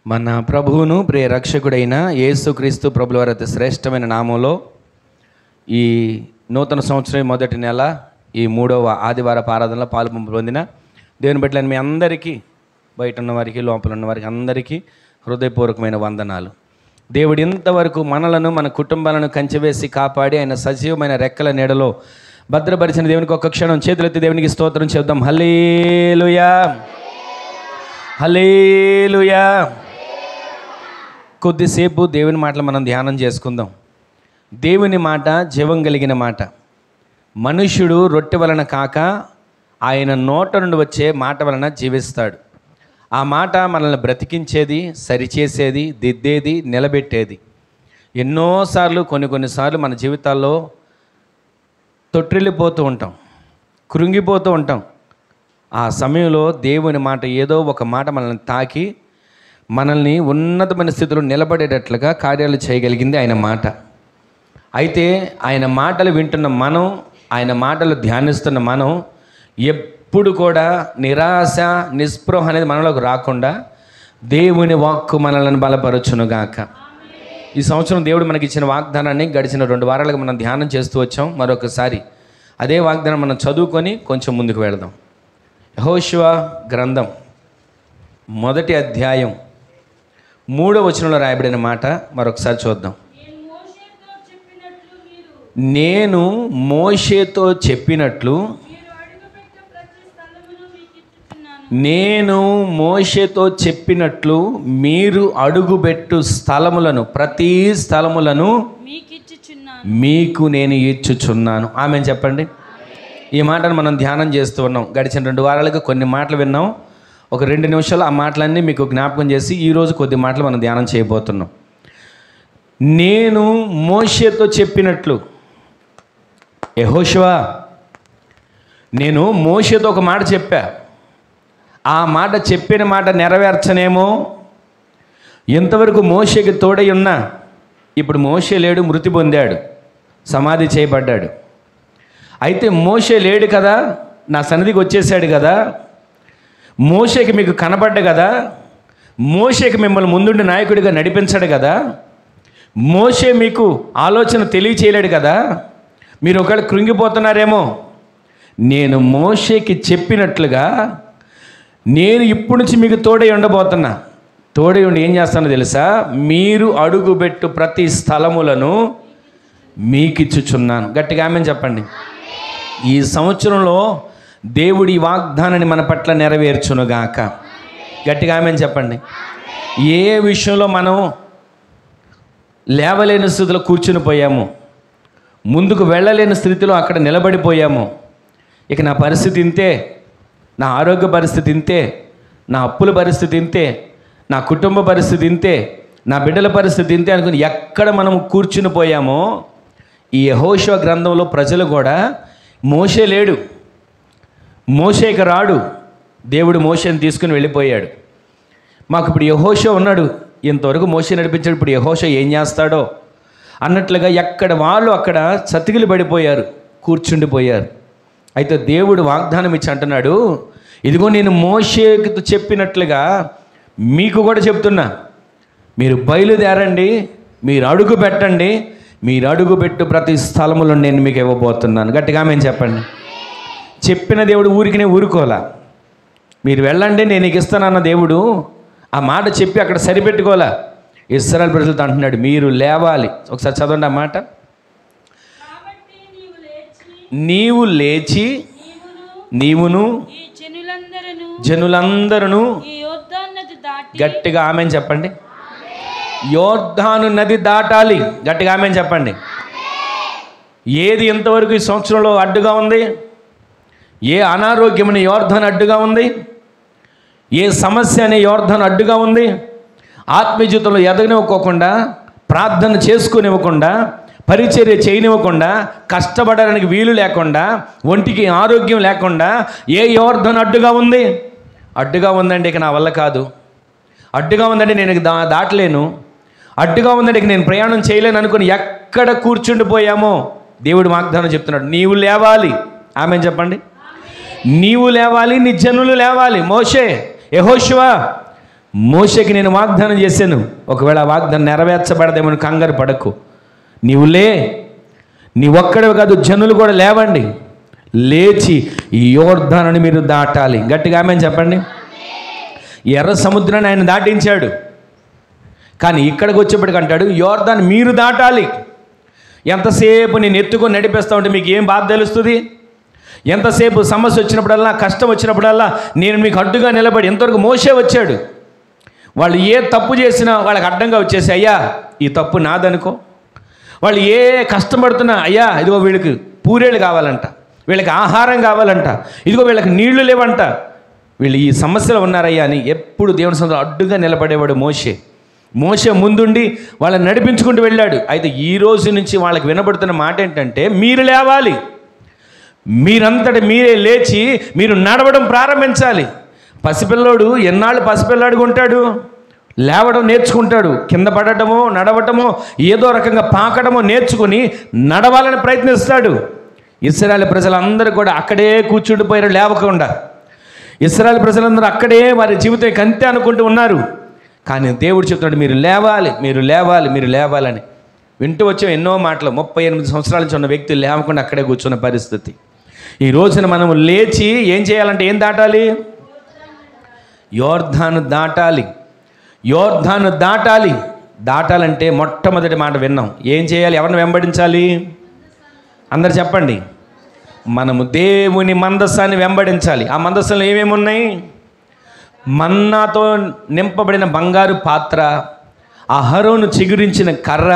మన ప్రభువును ప్రియ రక్షకుడైన యేసుక్రీస్తు ప్రభుల వారి అతి శ్రేష్టమైన నామంలో ఈ నూతన సంవత్సరం మొదటి నెల ఈ 3వ ఆదివార ఆరాధనలో పాల్పొంపు పొందిన దేవుని బిడ్డలైన మీ అందరికీ, బయట ఉన్న వారికి, లోపల ఉన్న వారికి అందరికీ హృదయపూర్వకమైన వందనాలు. దేవుడు ఇంతవరకు మనలను, మన కుటుంబాలను కంచెవేసి కాపాడి ఆయన సజీవమైన రెక్కల నీడలో భద్రపరిచిన దేవునికి ఒక్క క్షణం చేతులెత్తి దేవునికి స్తోత్రం చేద్దాం. హల్లెలూయా, హల్లెలూయా. కొద్దిసేపు దేవుని మాటలు మనం ధ్యానం చేసుకుందాం. దేవుని మాట జీవం కలిగిన మాట. మనుష్యుడు రొట్టె వలన కాక ఆయన నోట నుండి వచ్చే మాట వలన జీవిస్తాడు. ఆ మాట మనల్ని బ్రతికించేది, సరిచేసేది, దిద్దేది, నిలబెట్టేది. ఎన్నోసార్లు కొన్నిసార్లు మన జీవితాల్లో తొట్టిల్లిపోతూ ఉంటాం, కృంగిపోతూ ఉంటాం. ఆ సమయంలో దేవుని మాట, ఏదో ఒక మాట మనల్ని తాకి మనల్ని ఉన్నతమైన స్థితిలో నిలబడేటట్లుగా కార్యాలు చేయగలిగింది ఆయన మాట. అయితే ఆయన మాటలు వింటున్న మనం, ఆయన మాటలు ధ్యానిస్తున్న మనం ఎప్పుడు కూడా నిరాశ, నిస్పృహ అనేది మనలోకి రాకుండా దేవుని వాక్కు మనల్ని బలపరచునుగాక. ఈ సంవత్సరం దేవుడు మనకి ఇచ్చిన వాగ్దానాన్ని గడిచిన 2 వారాలుగా మనం ధ్యానం చేస్తూ వచ్చాం. మరొకసారి అదే వాగ్దానం మనం చదువుకొని కొంచెం ముందుకు వెళదాం. యెహోషువ గ్రంథం 1వ అధ్యాయం 3వ వచనంలో రాయబడిన మాట మరొకసారి చూద్దాం. నేను మోషేతో చెప్పినట్లు మీరు అడుగుపెట్టు స్థలములను, ప్రతి స్థలములను మీకు నేను ఇచ్చుచున్నాను. ఆమెను చెప్పండి. ఈ మాటను మనం ధ్యానం చేస్తూ ఉన్నాం. గడిచిన 2 వారాలుగా కొన్ని మాటలు విన్నాం. ఒక 2 నిమిషాలు ఆ మాటలన్నీ మీకు జ్ఞాపకం చేసి ఈరోజు కొద్ది మాటలు మనం ధ్యానం చేయబోతున్నాం. నేను మోషేతో చెప్పినట్లు. యెహోషువ, నేను మోషేతో ఒక మాట చెప్పా. ఆ మాట చెప్పిన మాట నెరవేర్చనేమో. ఎంతవరకు మోషేకి తోడై ఉన్నా, ఇప్పుడు మోషే లేడు, మృతి పొందాడు, సమాధి చేయబడ్డాడు. అయితే మోషే లేడు కదా, నా సన్నిధికి వచ్చేసాడు కదా, మోషేకి మీకు కనబడ్డ కదా, మోషేకి మిమ్మల్ని ముందుండి నాయకుడిగా నడిపించాడు కదా, మోషే మీకు ఆలోచన తెలియచేయలేడు కదా, మీరు ఒకవేళ కృంగిపోతున్నారేమో. నేను మోషేకి చెప్పినట్లుగా నేను ఇప్పటి నుంచి మీకు తోడై ఉండబోతున్నా. తోడై ఉండి ఏం చేస్తానో తెలుసా? మీరు అడుగుపెట్టు ప్రతి స్థలములను మీకు ఇచ్చుచున్నాను. గట్టిగా ఆమెను చెప్పండి. ఈ సంవత్సరంలో దేవుడి వాగ్దానాన్ని మన పట్ల నెరవేర్చునుగాక. గట్టిగా ఆమెను చెప్పండి. ఏ విషయంలో మనం లేవలేని స్థితిలో కూర్చుని పోయాము, ముందుకు వెళ్ళలేని స్థితిలో అక్కడ నిలబడిపోయాము, ఇక నా పరిస్థితి ఇంతే, నా ఆరోగ్య పరిస్థితి ఇంతే, నా అప్పుల పరిస్థితి ఇంతే, నా కుటుంబ పరిస్థితి ఇంతే, నా బిడ్డల పరిస్థితి ఇంతే అనుకుని ఎక్కడ మనం కూర్చుని పోయామో, ఈ యెహోషువ గ్రంథంలో ప్రజలు కూడా మోషే లేడు, మోషేకి రాడు, దేవుడు మోషేని తీసుకుని వెళ్ళిపోయాడు, మాకు ఇప్పుడు యెహోషువ ఉన్నాడు, ఇంతవరకు మోషే నడిపించాడు, ఇప్పుడు యెహోషువ ఏం చేస్తాడో అన్నట్లుగా ఎక్కడ వాళ్ళు అక్కడ చతికిలు పడిపోయారు, కూర్చుండిపోయారు. అయితే దేవుడు వాగ్దానం ఇచ్చి అంటున్నాడు, ఇదిగో నేను మోషేకి చెప్పినట్లుగా మీకు కూడా చెప్తున్నా, మీరు బయలుదేరండి, మీరు అడుగు పెట్టండి, మీరు అడుగుపెట్టు ప్రతి స్థలములో నేను మీకు ఇవ్వబోతున్నాను. గట్టిగా మేము చెప్పండి. చెప్పిన దేవుడు ఊరికినే ఊరుకోలా. మీరు వెళ్ళండి, నేను నీకు ఇస్తానన్న దేవుడు ఆ మాట చెప్పి అక్కడ సరిపెట్టుకోలా. ఇశ్రాయేలు ప్రజలతో అంటున్నాడు, మీరు లేవాలి. ఒకసారి చదవండి ఆ మాట. నీవు లేచి నీవును జనులందరూ, గట్టిగా ఆమెను చెప్పండి, యోర్దాను నది దాటాలి. గట్టిగా ఆమెను చెప్పండి. ఏది ఇంతవరకు ఈ సంవత్సరంలో అడ్డుగా ఉంది? ఏ అనారోగ్యం అనే యోర్దాను అడ్డుగా ఉంది? ఏ సమస్య అనే యోర్దాను అడ్డుగా ఉంది? ఆత్మీయ జీవితంలో ఎదగనివ్వకుండా, ప్రార్థన చేసుకునివ్వకుండా, పరిచర్య చేయనివ్వకుండా, కష్టపడడానికి వీలు లేకుండా, ఒంటికి ఆరోగ్యం లేకుండా ఏ యోర్దాను అడ్డుగా ఉంది? అడ్డుగా ఉందండి, ఇక నా వల్ల కాదు, అడ్డుగా ఉందండి, నేను దాటలేను, అడ్డుగా ఉందండి, ఇక నేను ప్రయాణం చేయలేను అనుకుని ఎక్కడ కూర్చుండిపోయామో దేవుడు వాగ్దానం చెప్తున్నాడు, నీవు లేవాలి. ఆమెను చెప్పండి. నీవు లేవాలి, నీ జనులు లేవాలి. మోషే, యెహోషువ మోషేకి నేను వాగ్దానం చేశాను, ఒకవేళ ఆ వాగ్దానం నెరవేర్చబడదేమని కంగారు పడకు, నీ ఒక్కడే కాదు జనులు కూడా లేవండి, లేచి ఈ యోర్దానుని మీరు దాటాలి. గట్టిగా ఆమేన్ చెప్పండి. ఎర్ర సముద్రాన్ని ఆయన దాటించాడు, కానీ ఇక్కడికి వచ్చేప్పటికి అంటాడు యోర్దాను మీరు దాటాలి. ఎంతసేపు నేను ఎత్తుకొని నడిపేస్తా ఉంటే మీకు ఏం బాధ తెలుస్తుంది? ఎంతసేపు సమస్య వచ్చినప్పుడల్లా, కష్టం వచ్చినప్పుడల్లా నేను మీకు అడ్డుగా నిలబడి, ఎంతవరకు మోషే వచ్చాడు, వాళ్ళు ఏ తప్పు చేసినా వాళ్ళకి అడ్డంగా వచ్చేసి, అయ్యా ఈ తప్పు నాదనుకో. వాళ్ళు ఏ కష్టపడుతున్నా, అయ్యా ఇదిగో వీళ్ళకి పూరేళ్ళు కావాలంట, వీళ్ళకి ఆహారం కావాలంట, ఇదిగో వీళ్ళకి నీళ్లు లేవంట, వీళ్ళు ఈ సమస్యలు ఉన్నారయ్యా అని ఎప్పుడు దేవుని సన్నిధిలో అడ్డుగా నిలబడేవాడు మోషే ముందుండి వాళ్ళని నడిపించుకుంటూ వెళ్ళాడు. అయితే ఈ రోజు నుంచి వాళ్ళకి వినబడుతున్న మాట ఏంటంటే, మీరు లేవాలి, మీరంతటి మీరే లేచి మీరు నడవడం ప్రారంభించాలి. పసిపిల్లోడు ఎన్నాళ్ళు పసిపిల్లాడుగా ఉంటాడు? లేవడం నేర్చుకుంటాడు, కింద పడటమో నడవటమో ఏదో రకంగా పాకడమో నేర్చుకుని నడవాలని ప్రయత్నిస్తాడు. ఇశ్రాయేలు ప్రజలందరూ కూడా అక్కడే కూర్చుండిపోయారు లేవకుండా. ఇశ్రాయేలు ప్రజలందరూ అక్కడే వారి జీవితం కంతే అనుకుంటూ ఉన్నారు. కానీ దేవుడు చెప్తున్నాడు మీరు లేవాలి, మీరు లేవాలి, మీరు లేవాలని. వింటూ వచ్చాం ఎన్నో మాటలు. 38 సంవత్సరాల నుంచి ఉన్న వ్యక్తి లేవకుండా అక్కడే కూర్చున్న పరిస్థితి. ఈ రోజున మనము లేచి ఏం చేయాలంటే ఏం దాటాలి? యోర్దాను దాటాలి. యోర్దాను దాటాలి. దాటాలంటే మొట్టమొదటి మాట విన్నాం. ఏం చేయాలి? ఎవరిని వెంబడించాలి? అందరు చెప్పండి. మనము దేవుని మందస్సాన్ని వెంబడించాలి. ఆ మందస్సంలో ఏమేమి ఉన్నాయి? మన్నాతో నింపబడిన బంగారు పాత్ర, అహరోను చిగురించిన కర్ర,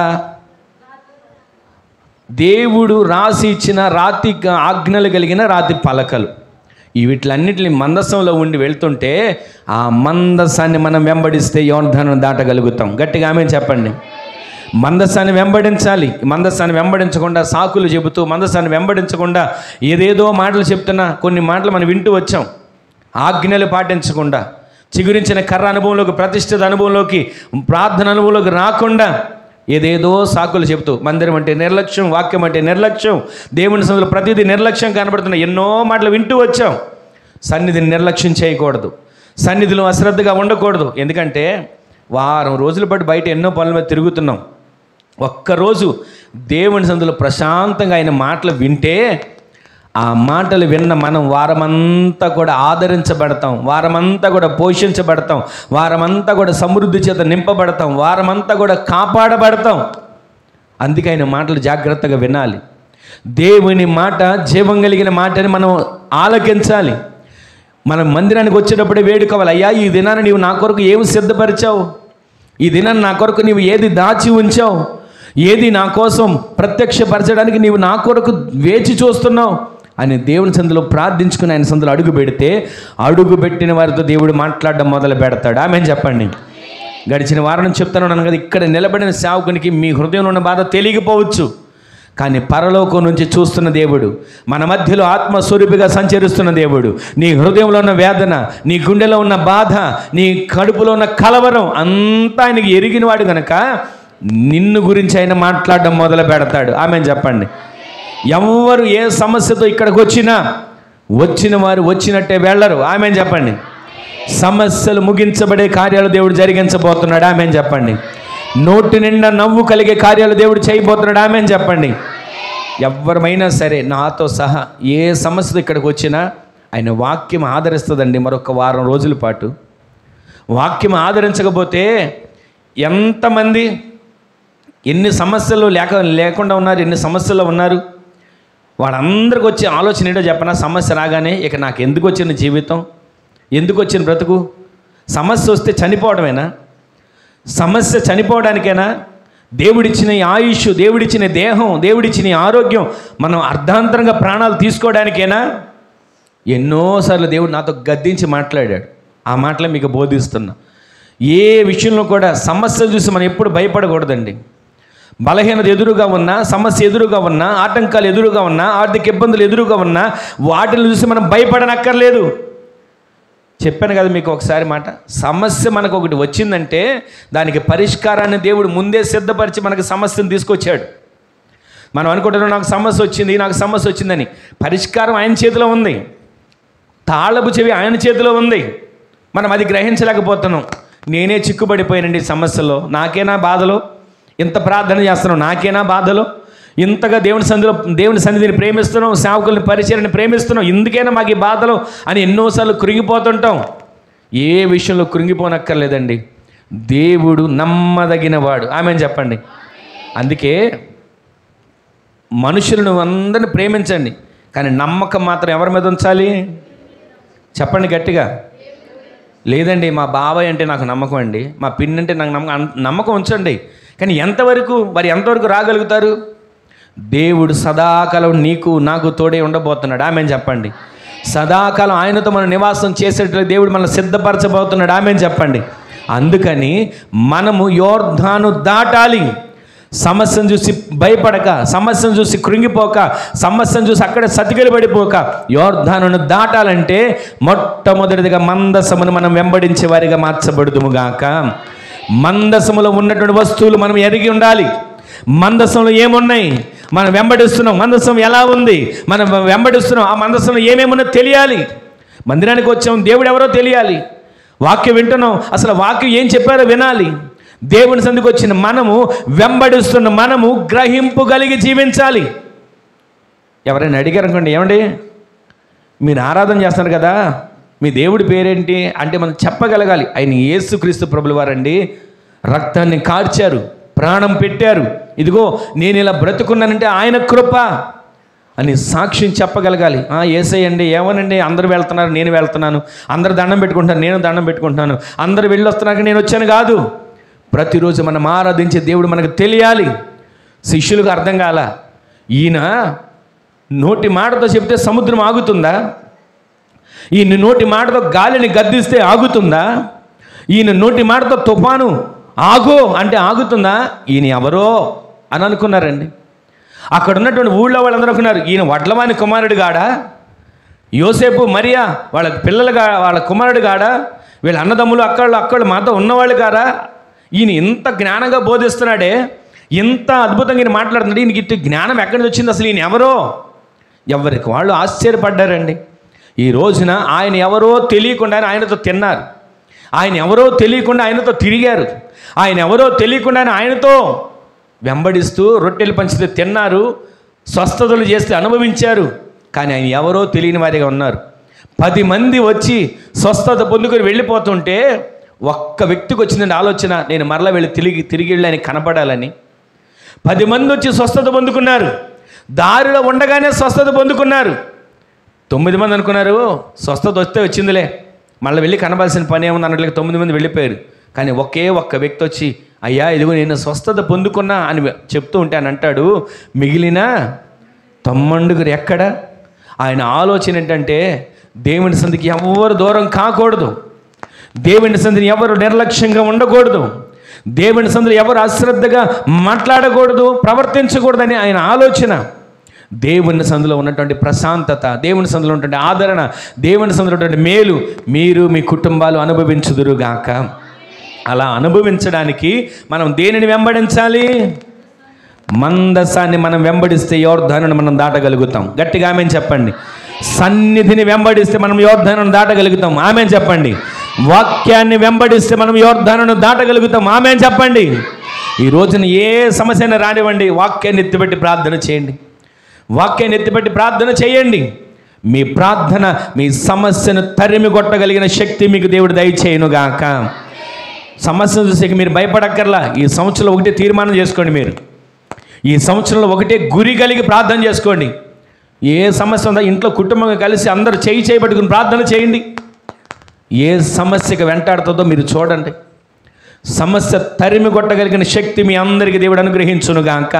దేవుడు రాసి ఇచ్చిన రాతి ఆజ్ఞలు కలిగిన రాతి పలకలు. వీటిలన్నిటిని మందస్సంలో ఉండి వెళ్తుంటే ఆ మందస్సాన్ని మనం వెంబడిస్తే యోర్దాను దాటగలుగుతాం. గట్టిగా ఆమేన్ చెప్పండి. మందస్సాన్ని వెంబడించాలి. మందస్సాన్ని వెంబడించకుండా సాకులు చెబుతూ, మందస్సాన్ని వెంబడించకుండా ఏదేదో మాటలు చెప్తున్నా కొన్ని మాటలు మనం వింటూ వచ్చాం. ఆజ్ఞలు పాటించకుండా, చిగురించిన కర్ర అనుభవంలోకి, ప్రతిష్ఠిత అనుభవంలోకి, ప్రార్థన అనుభవంలోకి రాకుండా ఏదేదో సాకులు చెబుతూ, మందిరం అంటే నిర్లక్ష్యం, వాక్యం అంటే నిర్లక్ష్యం, దేవుని సన్నిధిలో ప్రతిదీ నిర్లక్ష్యం కనబడుతున్న ఎన్నో మాటలు వింటూ వచ్చాం. సన్నిధిని నిర్లక్ష్యం చేయకూడదు, సన్నిధిలో అశ్రద్ధగా ఉండకూడదు. ఎందుకంటే వారం రోజుల పాటు బయట ఎన్నో పనుల మీద తిరుగుతున్నాం. ఒక్కరోజు దేవుని సన్నిధిలో ప్రశాంతంగా ఆయన మాటలు వింటే, ఆ మాటలు విన్న మనం వారమంతా కూడా ఆదరించబడతాం, వారమంతా కూడా పోషించబడతాం, వారమంతా కూడా సమృద్ధి చేత నింపబడతాం, వారమంతా కూడా కాపాడబడతాం. అందుకే ఆయన మాటలు జాగ్రత్తగా వినాలి. దేవుని మాట జీవం కలిగిన మాటని మనం ఆలకించాలి. మనం మందిరానికి వచ్చేటప్పుడే వేడుకోవాలి, అయ్యా ఈ దినాన్ని నీవు నా కొరకు ఏమి సిద్ధపరిచావు, ఈ దినాన్ని నా కొరకు నీవు ఏది దాచి ఉంచావు, ఏది నా కోసం ప్రత్యక్షపరచడానికి నీవు నా కొరకు వేచి చూస్తున్నావు అని దేవుని సందులో ప్రార్థించుకుని ఆయన సందులో అడుగు పెడితే, అడుగు పెట్టిన వారితో దేవుడు మాట్లాడడం మొదలు పెడతాడు. ఆమేన్ చెప్పండి. గడిచిన వారం నుంచి చెప్తాను కదా, ఇక్కడ నిలబడిన సేవకునికి మీ హృదయంలో ఉన్న బాధ తెలియకపోవచ్చు, కానీ పరలోకం నుంచి చూస్తున్న దేవుడు, మన మధ్యలో ఆత్మస్వరూపిగా సంచరిస్తున్న దేవుడు, నీ హృదయంలో ఉన్న వేదన, నీ గుండెలో ఉన్న బాధ, నీ కడుపులో ఉన్న కలవరం అంతా ఆయనకి ఎరిగినవాడు కనుక నిన్ను గురించి ఆయన మాట్లాడడం మొదలు పెడతాడు. ఆమేన్ చెప్పండి. ఎవరు ఏ సమస్యతో ఇక్కడికి వచ్చిన వారు వచ్చినట్టే వెళ్ళరు. ఆమేన్ చెప్పండి. సమస్యలు ముగించబడే కార్యాలు దేవుడు జరిగించబోతున్నాడు. ఆమేన్ చెప్పండి. నోటి నిండా నవ్వు కలిగే కార్యాలు దేవుడు చేయబోతున్నాడు. ఆమేన్ చెప్పండి. ఎవరమైనా సరే నాతో సహా ఏ సమస్యతో ఇక్కడికి వచ్చినా ఆయన వాక్యం ఆదరిస్తుందండి. మరొక వారం రోజుల పాటు వాక్యం ఆదరించకపోతే ఎంతమంది ఎన్ని సమస్యలు లేకుండా ఉన్నారు, ఎన్ని సమస్యల్లో ఉన్నారు. వాళ్ళందరికీ వచ్చే ఆలోచన ఏంటో చెప్పనా? సమస్య రాగానే ఇక నాకు ఎందుకు వచ్చిన జీవితం, ఎందుకు వచ్చిన బ్రతుకు, సమస్య వస్తే చనిపోవడమేనా, సమస్య చనిపోవడానికైనా, దేవుడిచ్చిన ఆయుష్, దేవుడిచ్చిన దేహం, దేవుడిచ్చిన ఆరోగ్యం మనం అర్ధాంతరంగా ప్రాణాలు తీసుకోవడానికైనా? ఎన్నోసార్లు దేవుడు నాతో గద్దించి మాట్లాడాడు. ఆ మాటలే మీకు బోధిస్తున్నా. ఏ విషయంలో కూడా సమస్యలు చూసి మనం ఎప్పుడు భయపడకూడదండి. బలహీనత ఎదురుగా ఉన్నా, సమస్య ఎదురుగా ఉన్నా, ఆటంకాలు ఎదురుగా ఉన్నా, ఆర్థిక ఇబ్బందులు ఎదురుగా ఉన్నా వాటిని చూసి మనం భయపడనక్కర్లేదు. చెప్పాను కదా మీకు ఒకసారి మాట, సమస్య మనకు ఒకటి వచ్చిందంటే దానికి పరిష్కారాన్ని దేవుడు ముందే సిద్ధపరిచి మనకు సమస్యను తీసుకొచ్చాడు. మనం అనుకుంటున్నాం నాకు సమస్య వచ్చిందని. పరిష్కారం ఆయన చేతిలో ఉంది, తాళపు చెవి ఆయన చేతిలో ఉంది. మనం అది గ్రహించలేకపోతున్నాం. నేనే చిక్కుబడిపోయానండి సమస్యలో, నాకేనా బాధలు, ఇంత ప్రార్థన చేస్తున్నాం నాకేనా బాధలు, ఇంతగా దేవుని సన్నిధిని ప్రేమిస్తున్నాం, సేవకుల్ని పరిచయాన్ని ప్రేమిస్తున్నాం, ఇందుకైనా మాకు ఈ బాధలు అని ఎన్నోసార్లు కృంగిపోతుంటాం. ఏ విషయంలో కృంగిపోనక్కర్లేదండి. దేవుడు నమ్మదగినవాడు. ఆమేన్ చెప్పండి. అందుకే మనుషులను అందరిని ప్రేమించండి, కానీ నమ్మకం మాత్రం ఎవరి మీద ఉంచాలి చెప్పండి గట్టిగా. లేదండి మా బాబాయ్ అంటే నాకు నమ్మకం అండి, మా పిన్ని అంటే నాకు నమ్మకం ఉంచండి, కానీ ఎంతవరకు రాగలుగుతారు? దేవుడు సదాకాలం నీకు నాకు తోడే ఉండబోతున్నాడు. ఆమేన్ చెప్పండి. సదాకాలం ఆయనతో మనం నివాసం చేసేటట్లు దేవుడు మనల్ని సిద్ధపరచబోతున్నాడు. ఆమేన్ చెప్పండి. అందుకని మనము యోర్దాను దాటాలి. సమస్యను చూసి భయపడక, సమస్యను చూసి కృంగిపోక, సమస్యను చూసి అక్కడ సతికిలు పడిపోక, యోర్దానును దాటాలంటే మొట్టమొదటిదిగా మందసమును మనం వెంబడించే వారిగా మార్చబడుదుముగాక. మందసములో ఉన్నటువంటి వస్తువులు మనం ఎరిగి ఉండాలి. మందసంలో ఏమున్నాయి, మనం వెంబడిస్తున్నాం, మందసం ఎలా ఉంది, మనం వెంబడిస్తున్నాం, ఆ మందసంలో ఏమేమున్నా తెలియాలి. మందిరానికి వచ్చాం, దేవుడు ఎవరో తెలియాలి. వాక్యం వింటున్నాం, అసలు వాక్యం ఏం చెప్పారో వినాలి. దేవుని సందుకు వచ్చిన మనము, వెంబడిస్తున్న మనము గ్రహింపు కలిగి జీవించాలి. ఎవరైనా అడిగారు అనుకోండి, ఏమండి మీరు ఆరాధన చేస్తున్నారు కదా, మీ దేవుడి పేరేంటి అంటే మనం చెప్పగలగాలి. ఆయన యేసుక్రీస్తు ప్రభుల వారండి, రక్తాన్ని కార్చారు, ప్రాణం పెట్టారు, ఇదిగో నేను ఇలా బ్రతుకున్నానంటే ఆయన కృప అని సాక్ష్యం చెప్పగలగాలి. యేసయ్యండి, ఏమోనండి అందరూ వెళ్తున్నారు నేను వెళ్తున్నాను, అందరు దండం పెట్టుకుంటారు నేను దండం పెట్టుకుంటున్నాను, అందరు వెళ్ళి వస్తున్నారు నేను వచ్చాను కాదు. ప్రతిరోజు మనం ఆరాధించే దేవుడు మనకు తెలియాలి. శిష్యులకు అర్థం కాల, ఈయన నోటి మాటతో చెప్తే సముద్రం ఆగుతుందా, ఈయన నోటి మాటతో గాలిని గద్దిస్తే ఆగుతుందా, ఈయన నోటి మాటతో తుఫాను ఆగు అంటే ఆగుతుందా, ఈయన ఎవరో అని అనుకున్నారండి. అక్కడ ఉన్నటువంటి ఊళ్ళో వాళ్ళందరూ అనుకున్నారు, ఈయన వడ్లవాని కుమారుడు గాడా, యోసేపు మరియా వాళ్ళ పిల్లలుగా వాళ్ళ కుమారుడు గాడా, వీళ్ళ అన్నదమ్ములు అక్కళ్ళు మాతో ఉన్నవాళ్ళు గారా, ఈయన ఇంత జ్ఞానంగా బోధిస్తున్నాడే, ఇంత అద్భుతంగా ఈయన మాట్లాడుతున్నాడు, ఈయనకి ఇటు జ్ఞానం ఎక్కడి నుంచి వచ్చింది, అసలు ఈయన ఎవరో ఎవరికి వాళ్ళు ఆశ్చర్యపడ్డారండి. ఈ రోజున ఆయన ఎవరో తెలియకుండా ఆయనతో తిన్నారు, ఆయన ఎవరో తెలియకుండా ఆయనతో తిరిగారు, ఆయన ఎవరో తెలియకుండా ఆయనతో వెంబడిస్తూ రొట్టెలు పంచితే తిన్నారు, స్వస్థతలు చేస్తే అనుభవించారు. కానీ ఆయన ఎవరో తెలియని వారిగా ఉన్నారు. 10 మంది వచ్చి స్వస్థత పొందుకొని వెళ్ళిపోతుంటే ఒక్క వ్యక్తికి వచ్చిందండి ఆలోచన, నేను మరలా వెళ్ళి తిరిగి వెళ్ళి ఆయన కనపడాలని. 10 మంది వచ్చి స్వస్థత పొందుకున్నారు, దారిలో ఉండగానే స్వస్థత పొందుకున్నారు. 9 మంది అనుకున్నారు స్వస్థత వస్తే వచ్చిందిలే, మళ్ళీ వెళ్ళి కనబాల్సిన పని ఏముంది అన్నట్లుగా 9 మంది వెళ్ళిపోయారు. కానీ ఒక్క వ్యక్తి వచ్చి, అయ్యా ఇదిగో నేను స్వస్థత పొందుకున్నా అని చెప్తూ ఉంటే అని అంటాడు, మిగిలిన 90 ఎక్కడ? ఆయన ఆలోచన ఏంటంటే దేవుని సంధికి ఎవరు దూరం కాకూడదు, దేవుని సంధిని ఎవరు నిర్లక్ష్యంగా ఉండకూడదు, దేవుని సంధిలో ఎవరు అశ్రద్ధగా మాట్లాడకూడదు, ప్రవర్తించకూడదని ఆయన ఆలోచన. దేవుని సందులో ఉన్నటువంటి ప్రశాంతత, దేవుని సందులో ఉన్నటువంటి ఆదరణ, దేవుని సందులో ఉన్నటువంటి మేలు మీరు మీ కుటుంబాలు అనుభవించుదురుగాక. అలా అనుభవించడానికి మనం దేనిని వెంబడించాలి? మందసాన్ని మనం వెంబడిస్తే యోర్దానును మనం దాటగలుగుతాం. గట్టిగా ఆమెన్ చెప్పండి. సన్నిధిని వెంబడిస్తే మనం యోర్దానును దాటగలుగుతాం. ఆమెన్ చెప్పండి. వాక్యాన్ని వెంబడిస్తే మనం యోర్దానును దాటగలుగుతాం. ఆమెన్ చెప్పండి. ఈ రోజున ఏ సమస్యను రానివ్వండి, వాక్యాన్ని ఎత్తిపెట్టి ప్రార్థన చేయండి. వాక్యాన్ని ఎత్తిపెట్టి ప్రార్థన చేయండి. మీ ప్రార్థన మీ సమస్యను తరిమి కొట్టగలిగిన శక్తి మీకు దేవుడు దయచేయునుగాక. సమస్యను చూసి మీరు భయపడక్కర్లా. ఈ సంవత్సరంలో ఒకటే తీర్మానం చేసుకోండి. మీరు ఈ సంవత్సరంలో ఒకటే గురి కలిగి ప్రార్థన చేసుకోండి. ఏ సమస్య ఉందో ఇంట్లో కుటుంబంగా కలిసి అందరూ చేయి పట్టుకుని ప్రార్థన చేయండి. ఏ సమస్యకు వెంటాడుతుందో మీరు చూడండి. సమస్య తరిమి కొట్టగలిగిన శక్తి మీ అందరికీ దేవుడు అనుగ్రహించునుగాక.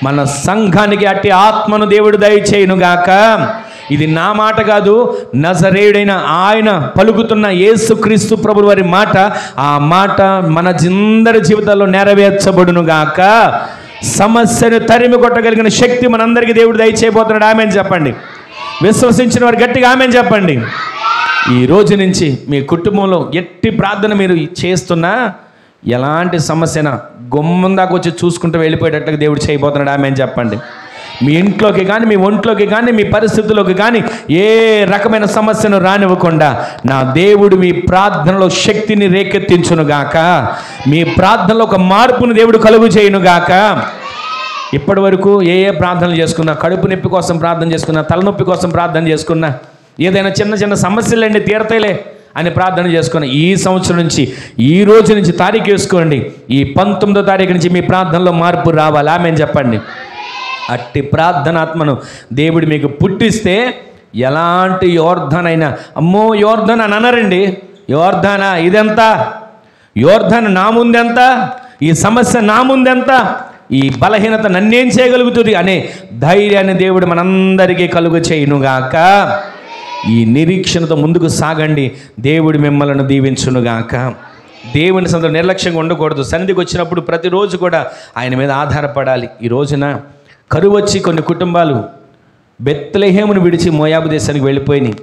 మన సంఘానికి అట్టి ఆత్మను దేవుడు దయచేయునుగాక. ఇది నా మాట కాదు, నజరేయుడైన ఆయన పలుకుతున్న యేసుక్రీస్తు ప్రభువు వారి మాట. ఆ మాట మన అందరి జీవితాల్లో నెరవేర్చబడునుగాక. సమస్యను తరిమి కొట్టగలిగిన శక్తి మనందరికీ దేవుడు దయచేయబోతున్నాడు. ఆమెన్ చెప్పండి. విశ్వసించిన వారు గట్టిగా ఆమెన్ చెప్పండి. ఈ రోజు నుంచి మీ కుటుంబంలో ఎట్టి ప్రార్థన మీరు చేస్తున్నా ఎలాంటి సమస్యనా గుమ్మం దాకా వచ్చి చూసుకుంటూ వెళ్ళిపోయేటట్లుగా దేవుడు చేయబోతున్నాడు. ఆమెన్ చెప్పండి. మీ ఇంట్లోకి కానీ, మీ ఒంట్లోకి కానీ, మీ పరిస్థితుల్లోకి కానీ ఏ రకమైన సమస్యను రానివ్వకుండా నా దేవుడు మీ ప్రార్థనలో శక్తిని రేకెత్తించునుగాక. మీ ప్రార్థనలో ఒక మార్పును దేవుడు కలుగు చేయునుగాక. ఇప్పటి వరకు ఏ ప్రార్థనలు చేసుకున్నా, కడుపు నొప్పి కోసం ప్రార్థన చేసుకున్నా, తలనొప్పి కోసం ప్రార్థన చేసుకున్నా, ఏదైనా చిన్న చిన్న సమస్యలండి తీరతాయిలే అని ప్రార్థన చేసుకుని ఈ సంవత్సరం నుంచి, ఈ రోజు నుంచి తారీఖు వేసుకోండి, ఈ 19వ తారీఖు నుంచి మీ ప్రార్థనలో మార్పు రావాలి. ఆమేన్ చెప్పండి. అట్టి ప్రార్థనాత్మను దేవుడు మీకు పుట్టిస్తే ఎలాంటి యోర్ధాన్ అయినా, అమ్మో యోర్ధాన్ అని అనరండి. యోర్ధానా ఇదెంత, యోర్ధాన్ నా ముందెంత, ఈ సమస్య నా ముందెంత, ఈ బలహీనత నన్నేం చేయగలుగుతుంది అనే ధైర్యాన్ని దేవుడు మనందరికీ కలుగు చేయునుగాక. ఈ నిరీక్షణతో ముందుకు సాగండి. దేవుడు మిమ్మల్ని దీవించునుగాక. దేవుని సందర్భంలో నిర్లక్ష్యంగా ఉండకూడదు. సన్నిధికి వచ్చినప్పుడు ప్రతిరోజు కూడా ఆయన మీద ఆధారపడాలి. ఈ రోజున కరువు వచ్చి కొన్ని కుటుంబాలు బెత్లెహేమును విడిచి మోయాబు దేశానికి వెళ్ళిపోయినాయి.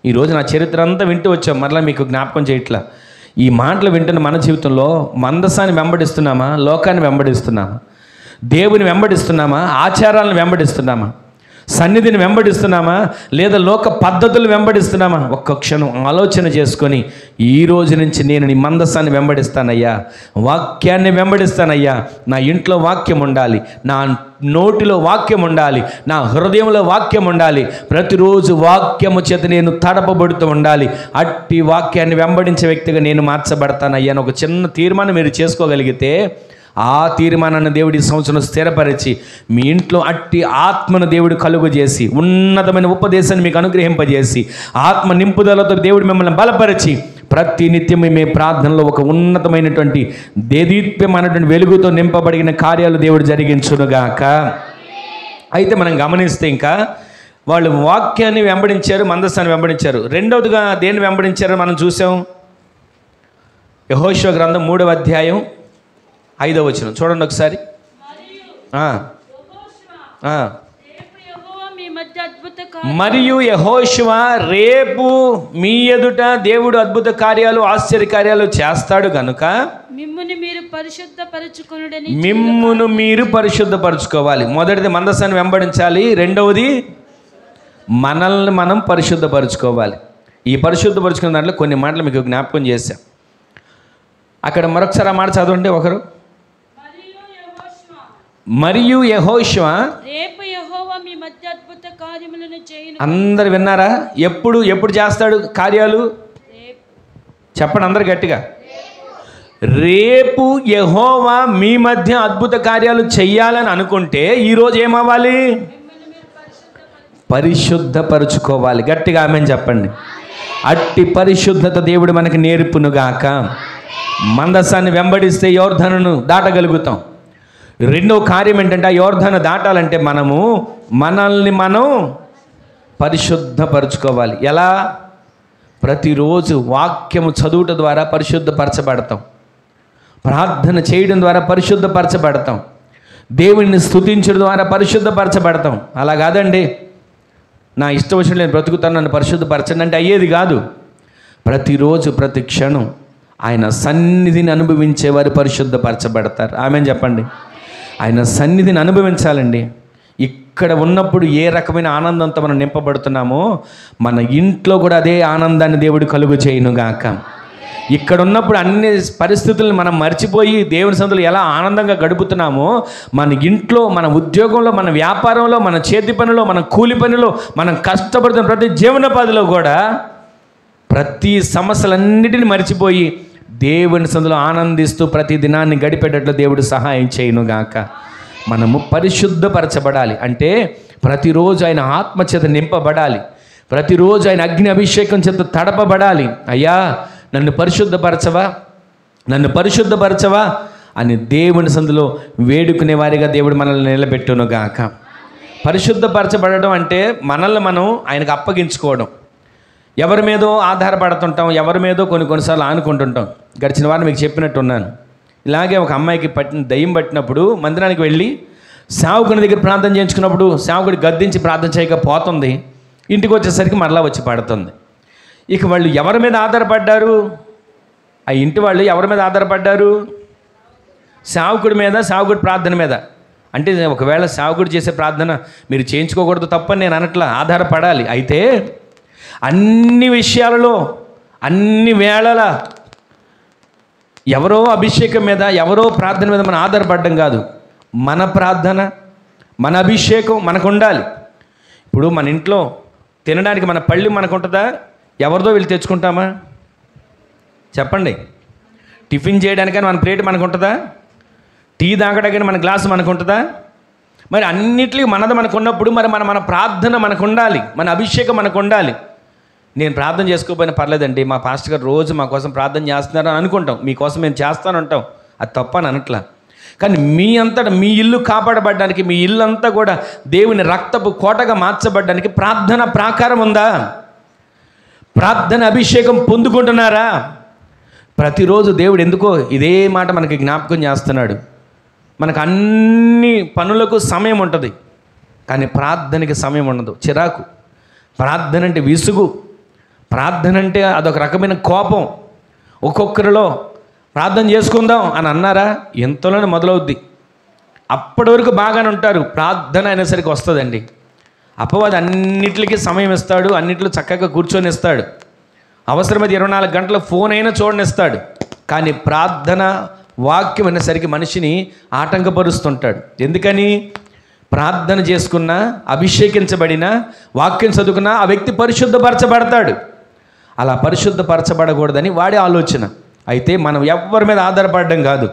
ఈ రోజు నా చరిత్ర అంతా వింటూ వచ్చాం, మరలా మీకు జ్ఞాపకం చేయట్లా. ఈ మాటలు వింటున్న మన జీవితంలో మందసాన్ని వెంబడిస్తున్నామా, లోకాన్ని వెంబడిస్తున్నామా, దేవుని వెంబడిస్తున్నామా, ఆచారాలను వెంబడిస్తున్నామా, సన్నిధిని వెంబడిస్తున్నామా, లేదా లోక పద్ధతులు వెంబడిస్తున్నామా? ఒక్క క్షణం ఆలోచన చేసుకొని ఈ రోజు నుంచి నేను నీ మందసాన్ని వెంబడిస్తానయ్యా, వాక్యాన్ని వెంబడిస్తానయ్యా. నా ఇంట్లో వాక్యం ఉండాలి, నా నోటిలో వాక్యం ఉండాలి, నా హృదయంలో వాక్యం ఉండాలి. ప్రతిరోజు వాక్యము చేత నేను తడపబడుతూ ఉండాలి. అట్టి వాక్యాన్ని వెంబడించే వ్యక్తిగా నేను మార్చబడతానయ్యా అని ఒక చిన్న తీర్మానం మీరు చేసుకోగలిగితే, ఆ తీర్మానాన్ని దేవుడి సంవత్సరం స్థిరపరిచి మీ ఇంట్లో అట్టి ఆత్మను దేవుడు కలుగు చేసి, ఉన్నతమైన ఉపదేశాన్ని మీకు అనుగ్రహింపజేసి, ఆత్మ నింపుదలతో దేవుడు మిమ్మల్ని బలపరిచి ప్రతి నిత్యం మీ ప్రార్థనలో ఒక ఉన్నతమైనటువంటి దేదీప్యమైనటువంటి వెలుగుతో నింపబడిన కార్యాలు దేవుడు జరిగించునుగాక. అయితే మనం గమనిస్తే ఇంకా వాళ్ళు వాక్యాన్ని వెంబడించారు, మందసాన్ని వెంబడించారు. రెండవదిగా దేన్ని వెంబడించారో మనం చూసాం. యెహోషువ గ్రంథం 3వ అధ్యాయం 5వ వచనం చూడండి ఒకసారి. మరియు యెహోషువ రేపు మీ ఎదుట దేవుడు అద్భుత కార్యాలు, ఆశ్చర్య కార్యాలు చేస్తాడు కనుక మిమ్మును మీరు పరిశుద్ధపరచుకోవాలి. మొదటిది మందసాన్ని వెంబడించాలి, రెండవది మనల్ని మనం పరిశుద్ధపరచుకోవాలి. ఈ పరిశుద్ధపరచుకున్న దాంట్లో కొన్ని మాటలు మీకు జ్ఞాపకం చేశాం. అక్కడ మరొకసారి ఆ మాట చదవండి ఒకరు. మరియు యెహోషువ రేపు యెహోవా మీ మధ్య అద్భుత కార్యములను చేయును. అందరు విన్నారా? ఎప్పుడు చేస్తాడు కార్యాలు? చెప్పండి అందరు గట్టిగా. రేపు యెహోవా మీ మధ్య అద్భుత కార్యాలు చెయ్యాలని అనుకుంటే ఈరోజు ఏమవ్వాలి? పరిశుద్ధపరచుకోవాలి. గట్టిగా ఆమేన్ చెప్పండి. అట్టి పరిశుద్ధత దేవుడు మనకి నేర్పునుగాక. మందసాన్ని వెంబడిస్తే యోర్ధానును దాటగలుగుతాం. రెండవ కార్యం ఏంటంటే, ఆ యోర్ధాను దాటాలంటే మనల్ని మనం పరిశుద్ధపరచుకోవాలి. ఎలా? ప్రతిరోజు వాక్యము చదువుట ద్వారా పరిశుద్ధపరచబడతాం, ప్రార్థన చేయడం ద్వారా పరిశుద్ధపరచబడతాం, దేవుని స్తుతించడం ద్వారా పరిశుద్ధపరచబడతాం. అలా కాదండి, నా ఇష్టం వచ్చిన నేను బ్రతుకుతాను, నన్ను పరిశుద్ధపరచండి అంటే అయ్యేది కాదు. ప్రతిరోజు ప్రతి క్షణం ఆయన సన్నిధిని అనుభవించేవారు పరిశుద్ధపరచబడతారు. ఆమేన్ చెప్పండి. ఆయన సన్నిధిని అనుభవించాలండి. ఇక్కడ ఉన్నప్పుడు ఏ రకమైన ఆనందంతో మనం నింపబడుతున్నామో మన ఇంట్లో కూడా అదే ఆనందాన్ని దేవుడు కలుగు చేయునుగాక. ఇక్కడ ఉన్నప్పుడు అన్ని పరిస్థితులను మనం మర్చిపోయి దేవుని సన్నిధిలో ఎలా ఆనందంగా గడుపుతున్నామో మన ఇంట్లో, మన ఉద్యోగంలో, మన వ్యాపారంలో, మన చేతి పనిలో, మన కూలి పనిలో, మనం కష్టపడుతున్న ప్రతి జీవనోపాధిలో కూడా ప్రతి సమస్యలన్నిటిని మర్చిపోయి దేవుని సన్నిధిలో ఆనందిస్తూ ప్రతి దినాన్ని గడిపేటట్లు దేవుడు సహాయం చేయునుగాక. మనము పరిశుద్ధపరచబడాలి అంటే ప్రతిరోజు ఆయన ఆత్మచేత నింపబడాలి, ప్రతిరోజు ఆయన అగ్ని అభిషేకం చేత తడపబడాలి. అయ్యా నన్ను పరిశుద్ధపరచవా అని దేవుని సన్నిధిలో వేడుకునే వారిగా దేవుడు మనల్ని నిలబెట్టునుగాక. పరిశుద్ధపరచబడడం అంటే మనల్ని మనం ఆయనకు అప్పగించుకోవడం. ఎవరి మీదో ఆధారపడుతుంటాం, ఎవరి మీదో కొన్నిసార్లు ఆనుకుంటుంటాం. గడిచిన వారు మీకు చెప్పినట్టున్నాను. ఇలాగే ఒక అమ్మాయికి దయ్యం పట్టినప్పుడు మందిరానికి వెళ్ళి సేవకుని దగ్గర ప్రార్థన చేయించుకున్నప్పుడు సేవకుడి గద్దించి ప్రార్థన చేయకపోతుంది. ఇంటికి వచ్చేసరికి మరలా వచ్చి పడుతుంది. ఇక వాళ్ళు ఎవరి మీద ఆధారపడ్డారు? ఆ ఇంటి వాళ్ళు ఎవరి మీద ఆధారపడ్డారు? సేవకుడి మీద, సేవకుడి ప్రార్థన మీద. అంటే ఒకవేళ సేవకుడు చేసే ప్రార్థన మీరు చేయించుకోకూడదు తప్పని నేను అనట్లా, ఆధారపడాలి. అయితే అన్ని విషయాలలో అన్ని వేళల ఎవరో అభిషేకం మీద ఎవరో ప్రార్థన మీద మనం ఆధారపడడం కాదు. మన ప్రార్థన మన అభిషేకం మనకు ఉండాలి. ఇప్పుడు మన ఇంట్లో తినడానికి మన పళ్ళి మనకు ఉంటుందా? ఎవరిదో వెళ్ళి తెచ్చుకుంటామా? చెప్పండి. టిఫిన్ చేయడానికని మన ప్లేట్ మనకు ఉంటుందా? టీ తాగడానికి మన గ్లాసు మనకు ఉంటుందా? మరి అన్నిటికీ మనది మనకు ఉన్నప్పుడు మరి మన ప్రార్థన మనకు ఉండాలి, మన అభిషేకం మనకు ఉండాలి. నేను ప్రార్థన చేసుకోకపోయినా పర్లేదండి, మా పాస్టర్ గారు రోజు మా కోసం ప్రార్థన చేస్తున్నారని అనుకుంటాం, మీకోసం మేము చేస్తానంటాం, అది తప్పని అనట్లా. కానీ మీ అంతటా మీ ఇల్లు కాపాడబడ్డానికి, మీ ఇల్లు అంతా కూడా దేవుని రక్తపు కోటగా మార్చబడ్డానికి ప్రార్థన ప్రాకారం ఉందా? ప్రార్థన అభిషేకం పొందుకుంటున్నారా? ప్రతిరోజు దేవుడు ఎందుకో ఇదే మాట మనకి జ్ఞాపకం చేస్తున్నాడు. మనకు అన్ని పనులకు సమయం ఉంటుంది, కానీ ప్రార్థనకి సమయం ఉండదు. చిరాకు, ప్రార్థన అంటే విసుగు, ప్రార్థన అంటే అదొక రకమైన కోపం. ఒక్కొక్కరిలో ప్రార్థన చేసుకుందాం అని అన్నారా ఎంతలోనే మొదలవుద్ది. అప్పటి వరకు బాగానే ఉంటారు, ప్రార్థన అయినసరికి వస్తుందండి. అపవాది అన్నిటికీ సమయం ఇస్తాడు, అన్నిట్లో చక్కగా కూర్చొని ఇస్తాడు, అవసరమైతే 24 గంటల ఫోన్ అయినా చూడనిస్తాడు. కానీ ప్రార్థన వాక్యం అనేసరికి మనిషిని ఆటంకపరుస్తుంటాడు. ఎందుకని? ప్రార్థన చేసుకున్నా, అభిషేకించబడిన, వాక్యం చదువుకున్నా ఆ వ్యక్తి పరిశుద్ధపరచబడతాడు. అలా పరిశుద్ధపరచబడకూడదని వాడి ఆలోచన. అయితే మనం ఎవరి మీద ఆధారపడడం కాదు,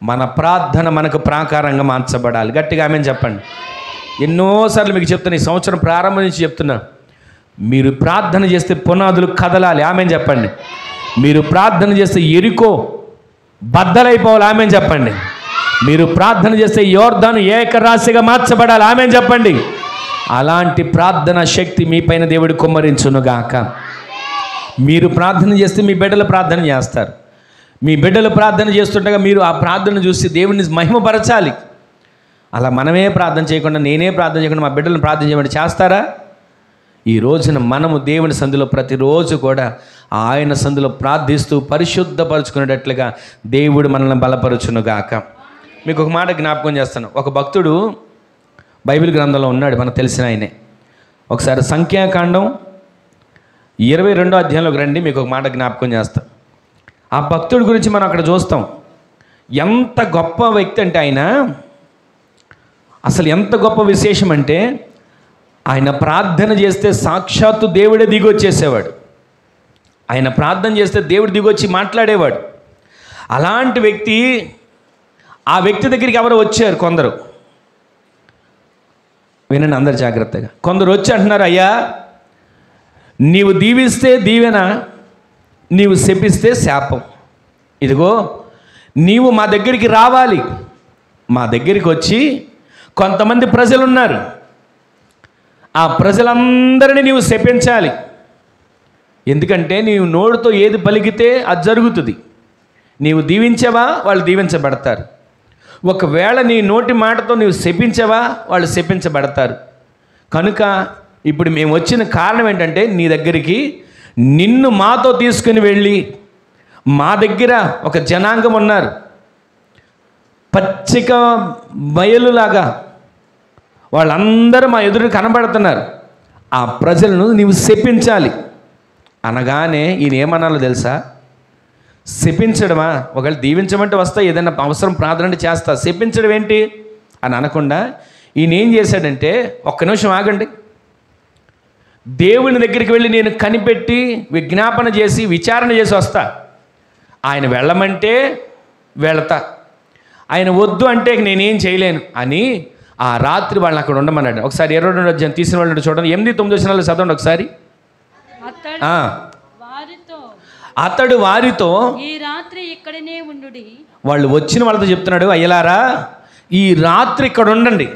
మన ప్రార్థన మనకు ప్రాకారంగా మార్చబడాలి. గట్టిగా ఆమేన్ చెప్పండి. ఎన్నోసార్లు మీకు చెప్తున్నా, ఈ సంవత్సరం ప్రారంభం నుంచి చెప్తున్నా, మీరు ప్రార్థన చేస్తే పునాదులు కదలాలి. ఆమేన్ చెప్పండి. మీరు ప్రార్థన చేస్తే ఎరికో బద్దలైపోవాలి. ఆమేన్ చెప్పండి. మీరు ప్రార్థన చేస్తే యోర్దాను ఏకరాశిగా మార్చబడాలి. ఆమేన్ చెప్పండి. అలాంటి ప్రార్థన శక్తి మీ పైన దేవుడు కుమ్మరించునుగాక. మీరు ప్రార్థన చేస్తే మీ బిడ్డలు ప్రార్థన చేస్తారు. మీ బిడ్డలు ప్రార్థన చేస్తుండగా మీరు ఆ ప్రార్థన చూసి దేవుని మహిమపరచాలి. అలా మనమే ప్రార్థన చేయకుండా, నేనే ప్రార్థన చేయకుండా మా బిడ్డలను ప్రార్థన చేయమని చేస్తారా? ఈ రోజున మనము దేవుని సందులో ప్రతిరోజు కూడా ఆయన సందులో ప్రార్థిస్తూ పరిశుద్ధపరచుకునేటట్లుగా దేవుడు మనల్ని బలపరచునుగాక. మీకు ఒక మాట జ్ఞాపకం చేస్తాను. ఒక భక్తుడు బైబిల్ గ్రంథంలో ఉన్నాడు, మనకు తెలిసిన ఆయనే. ఒకసారి సంఖ్యాకాండం 22వ అధ్యాయంలోకి రండి, మీకు ఒక మాట జ్ఞాపకం చేస్తాను. ఆ భక్తుడి గురించి మనం అక్కడ చూస్తాం. ఎంత గొప్ప వ్యక్తి అంటే ఆయన, అసలు ఎంత గొప్ప విశేషం అంటే ఆయన ప్రార్థన చేస్తే సాక్షాత్తు దేవుడే దిగొచ్చేసేవాడు. ఆయన ప్రార్థన చేస్తే దేవుడు దిగొచ్చి మాట్లాడేవాడు. అలాంటి వ్యక్తి, ఆ వ్యక్తి దగ్గరికి ఎవరు వచ్చారు? కొందరు, వినండి అందరు జాగ్రత్తగా. కొందరు వచ్చి అంటున్నారు, అయ్యా నీవు దీవిస్తే దీవెన, నీవు శపిస్తే శాపం. ఇదిగో నీవు మా దగ్గరికి రావాలి. మా దగ్గరికి వచ్చి కొంతమంది ప్రజలు ఉన్నారు, ఆ ప్రజలందరినీ నీవు శపించాలి. ఎందుకంటే నీవు నోటితో ఏది పలికితే అది జరుగుతుంది. నీవు దీవించవా వాళ్ళు దీవించబడతారు. ఒకవేళ నీ నోటి మాటతో నీవు శపించవా వాళ్ళు శపించబడతారు. కనుక ఇప్పుడు మేము వచ్చిన కారణం ఏంటంటే నీ దగ్గరికి నిన్ను మాతో తీసుకుని వెళ్ళి, మా దగ్గర ఒక జనాంగం ఉన్నారు, పచ్చిక బయలులాగా వాళ్ళందరూ మా ఎదురు కనబడుతున్నారు, ఆ ప్రజలను నీవు శపించాలి అనగానే ఈయన ఏమన్నాలో తెలుసా? శపించడమా? ఒకవేళ దీవించమంటే వస్తా, ఏదైనా అవసరం ప్రార్థన చేస్తా, శపించడం ఏంటి అని అనకుండా ఈయన ఏం చేశాడంటే, ఒక్క నిమిషం ఆగండి, దేవుని దగ్గరికి వెళ్ళి నేను కనిపెట్టి విజ్ఞాపన చేసి విచారణ చేసి వస్తా. ఆయన వెళ్ళమంటే వెళతా, ఆయన వద్దు అంటే నేనేం చేయలేను అని ఆ రాత్రి వాళ్ళని అక్కడ ఉండమన్నాడు. ఒకసారి 22వ అధ్యాయం తీసిన వాళ్ళు చూడండి, 8-9 వచనాలు చదవండి ఒకసారి. అతడు వారితో ఈ రాత్రి ఇక్కడనే ఉండుడి. వాళ్ళు వచ్చిన వాళ్ళతో చెప్తున్నాడు, అయ్యలారా ఈ రాత్రి ఇక్కడ ఉండండి.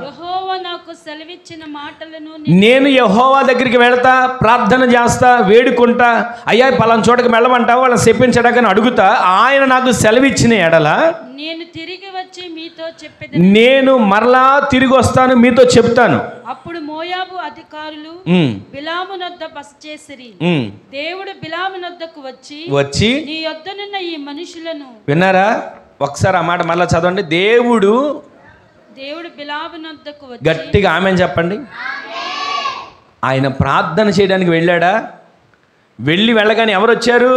యెహోవా నాకు సెలవిచ్చిన మాటలను నేను యెహోవా దగ్గరికి వెళ్తా, ప్రార్థన చేస్తా, వేడుకుంటా, అయ్యా పలానా చోటకి వెళ్ళమంటా, వాళ్ళని చెప్పించడాకని అడుగుతా. ఆయన నాకు సెలవిచ్చిన ఎడల నేను తిరిగి వచ్చి మీతో చెప్పేది, నేను మరలా తిరిగి వస్తాను, మీతో చెప్తాను. అప్పుడు మోయాబు అధికారులు బిలాము నొద్ద బస చేసిరి. దేవుడు బిలాము నొద్దకు వచ్చి నీ యొద్దనున్న ఈ మనుషులను, విన్నారా? ఒకసారి ఆ మాట మళ్ళా చదవండి. దేవుడు దేవుడు బిలామునొద్దకు వచ్చి గట్టిగా ఆమేన్ చెప్పండి. ఆయన ప్రార్థన చేయడానికి వెళ్ళాడా? వెళ్ళగానే ఎవరు వచ్చారు?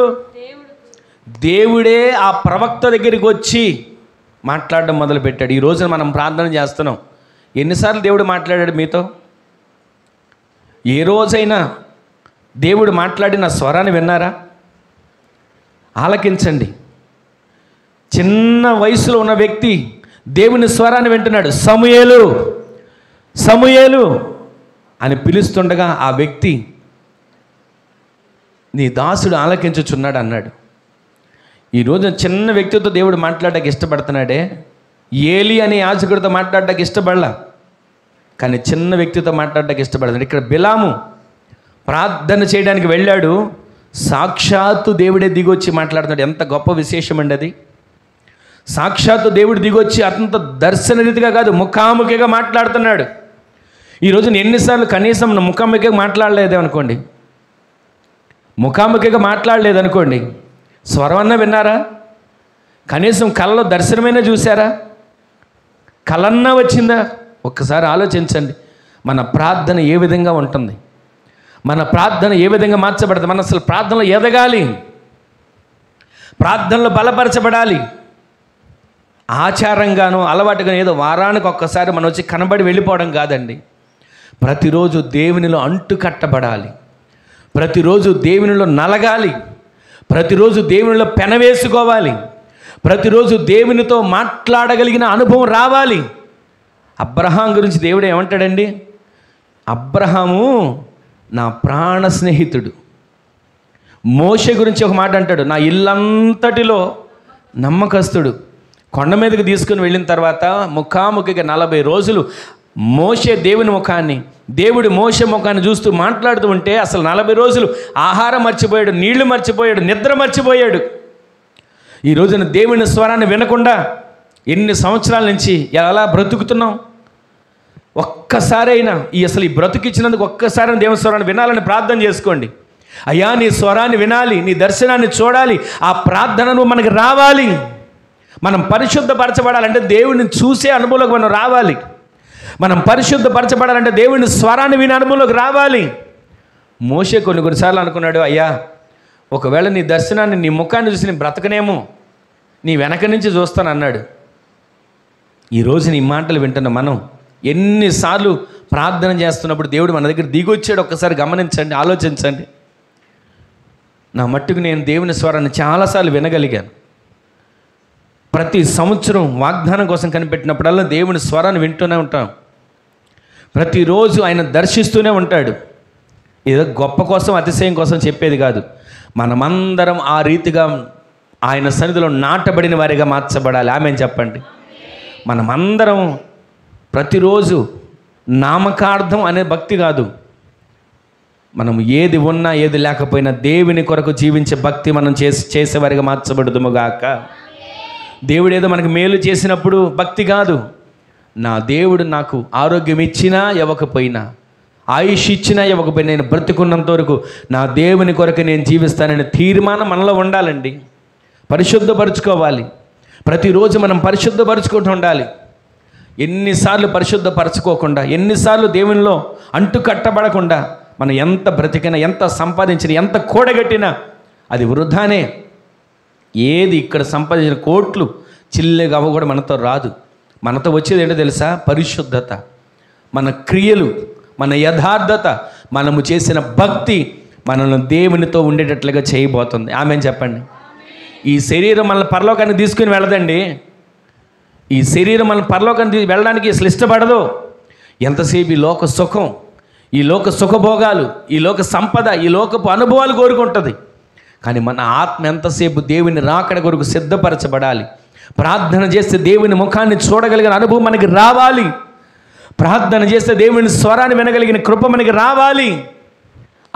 దేవుడే ఆ ప్రవక్త దగ్గరికి వచ్చి మాట్లాడడం మొదలుపెట్టాడు. ఈ రోజున మనం ప్రార్థన చేస్తున్నాం. ఎన్నిసార్లు దేవుడు మాట్లాడాడు మీతో? ఏ రోజైనా దేవుడు మాట్లాడిన స్వరాన్ని విన్నారా? ఆలకించండి. చిన్న వయసులో ఉన్న వ్యక్తి దేవుని స్వరాన్ని వింటున్నాడు. సమూయేలు సమూయేలు అని పిలుస్తుండగా ఆ వ్యక్తి నీ దాసుడు ఆలకించుచున్నాడు అన్నాడు. ఈరోజు చిన్న వ్యక్తితో దేవుడు మాట్లాడడానికి ఇష్టపడుతున్నాడే. ఏలి అనే యాజకుడితో మాట్లాడడానికి ఇష్టపడలా, కానీ చిన్న వ్యక్తితో మాట్లాడడానికి ఇష్టపడతాడు. ఇక్కడ బిలాము ప్రార్థన చేయడానికి వెళ్ళాడు. సాక్షాత్తు దేవుడే దిగొచ్చి మాట్లాడుతున్నాడు. ఎంత గొప్ప విశేషం అండి అది. సాక్షాత్తు దేవుడు దిగొచ్చి అతనితో దర్శన రీతిగా కాదు, ముఖాముఖిగా మాట్లాడుతున్నాడు. ఈరోజు ఎన్నిసార్లు కనీసం ముఖాముఖిగా మాట్లాడలేదనుకోండి, స్వరం అన్నా విన్నారా? కనీసం కళ్ళలో దర్శనమైనా చూసారా? కలన్నా వచ్చిందా? ఒక్కసారి ఆలోచించండి. మన ప్రార్థన ఏ విధంగా ఉంటుంది? మన ప్రార్థన ఏ విధంగా మార్చబడుతుంది? మన అసలు ప్రార్థనలో ఎదగాలి, ప్రార్థనలో బలపరచబడాలి. ఆచారంగానో అలవాటుగానో ఏదో వారానికి ఒక్కసారి మనం వచ్చి కనబడి వెళ్ళిపోవడం కాదండి. ప్రతిరోజు దేవునిలో అంటు కట్టబడాలి, ప్రతిరోజు దేవునిలో నలగాలి, ప్రతిరోజు దేవునిలో పెనవేసుకోవాలి, ప్రతిరోజు దేవునితో మాట్లాడగలిగిన అనుభవం రావాలి. అబ్రహాం గురించి దేవుడు ఏమంటాడండి? అబ్రహాము నా ప్రాణ స్నేహితుడు. మోషే గురించి ఒక మాట అంటాడు, నా ఇల్లంతటిలో నమ్మకస్తుడు. కొండ మీదకి తీసుకుని వెళ్ళిన తర్వాత ముఖాముఖిగా 40 రోజులు మోషే దేవుని ముఖాన్ని, దేవుడు మోషే ముఖాన్ని చూస్తూ మాట్లాడుతూ ఉంటే అసలు 40 రోజులు ఆహారం మర్చిపోయాడు, నీళ్లు మర్చిపోయాడు, నిద్ర మర్చిపోయాడు. ఈ రోజున దేవుని స్వరాన్ని వినకుండా ఎన్ని సంవత్సరాల నుంచి ఎలా బ్రతుకుతున్నాం? ఒక్కసారైనా అసలు ఈ బ్రతుకిచ్చినందుకు ఒక్కసారి దేవుని స్వరాన్ని వినాలని ప్రార్థన చేసుకోండి. అయ్యా నీ స్వరాన్ని వినాలి, నీ దర్శనాన్ని చూడాలి, ఆ ప్రార్థనను మనకు రావాలి. మనం పరిశుద్ధపరచబడాలంటే దేవుడిని చూసే అనుభవంలోకి మనం రావాలి. మనం పరిశుద్ధపరచబడాలంటే దేవుని స్వరాన్ని వినే అనుభవంలోకి రావాలి. మోషే కొన్నిసార్లు అనుకున్నాడు, అయ్యా ఒకవేళ నీ దర్శనాన్ని, నీ ముఖాన్ని చూసి నేను బ్రతకనేమో, నీ వెనక నుంచి చూస్తాను అన్నాడు. ఈరోజు నీ మాటలు వింటున్న మనం ఎన్నిసార్లు ప్రార్థన చేస్తున్నప్పుడు దేవుడు మన దగ్గర దిగొచ్చాడు ఒక్కసారి గమనించండి, ఆలోచించండి. నా మట్టుకు నేను దేవుని స్వరాన్ని చాలాసార్లు వినగలిగాను. ప్రతి సంవత్సరం వాగ్దానం కోసం కనిపెట్టినప్పుడల్లా దేవుని స్వరాన్ని వింటూనే ఉంటాం. ప్రతిరోజు ఆయన దర్శిస్తూనే ఉంటాడు. ఏదో గొప్ప కోసం అతిశయం కోసం చెప్పేది కాదు. మనమందరం ఆ రీతిగా ఆయన సన్నిధిలో నాటబడిన వారిగా మార్చబడాలి. ఆమేన్ చెప్పండి. మనమందరం ప్రతిరోజు నామకార్థం అనే భక్తి కాదు, మనం ఏది ఉన్నా ఏది లేకపోయినా దేవుని కొరకు జీవించే భక్తి మనం చేసేవారిగా మార్చబడుదుముగాక. దేవుడు ఏదో మనకు మేలు చేసినప్పుడు భక్తి కాదు, నా దేవుడు నాకు ఆరోగ్యం ఇచ్చినా ఇవ్వకపోయినా, ఆయుష్ ఇచ్చినా ఇవ్వకపోయినా, నేను బ్రతుకున్నంత వరకు నా దేవుని కొరకు నేను జీవిస్తాననే తీర్మానం మనలో ఉండాలండి. పరిశుద్ధపరచుకోవాలి. ప్రతిరోజు మనం పరిశుద్ధపరచుకుంటూ ఉండాలి. ఎన్నిసార్లు పరిశుద్ధపరచుకోకుండా, ఎన్నిసార్లు దేవునిలో అంటు కట్టబడకుండా మనం ఎంత బ్రతికినా, ఎంత సంపాదించినా, ఎంత కూడగట్టినా అది వృధానే. ఏది ఇక్కడ సంపాదించిన కోట్లు చిల్లెగా అవ్వ కూడా మనతో రాదు. మనతో వచ్చేది ఏంటో తెలుసా? పరిశుద్ధత, మన క్రియలు, మన యథార్థత, మనము చేసిన భక్తి మనల్ని దేవునితో ఉండేటట్లుగా చేయబోతుంది. ఆమేన్ చెప్పండి. ఈ శరీరం మనల్ని పరలోకానికి తీసుకుని వెళ్ళదండి. ఈ శరీరం మనల్ని పరలోకానికి వెళ్ళడానికి అసలు ఇష్టపడదు. ఎంతసేపు ఈ లోక సుఖం, ఈ లోక సుఖభోగాలు, ఈ లోక సంపద, ఈ లోకపు అనుభవాలు కోరుకుంటుంది. కానీ మన ఆత్మ ఎంతసేపు దేవుని రాకడ కొరకు సిద్ధపరచబడాలి. ప్రార్థన చేస్తే దేవుని ముఖాన్ని చూడగలిగిన అనుభవం మనకి రావాలి. ప్రార్థన చేస్తే దేవుని స్వరాన్ని వినగలిగిన కృప మనకి రావాలి.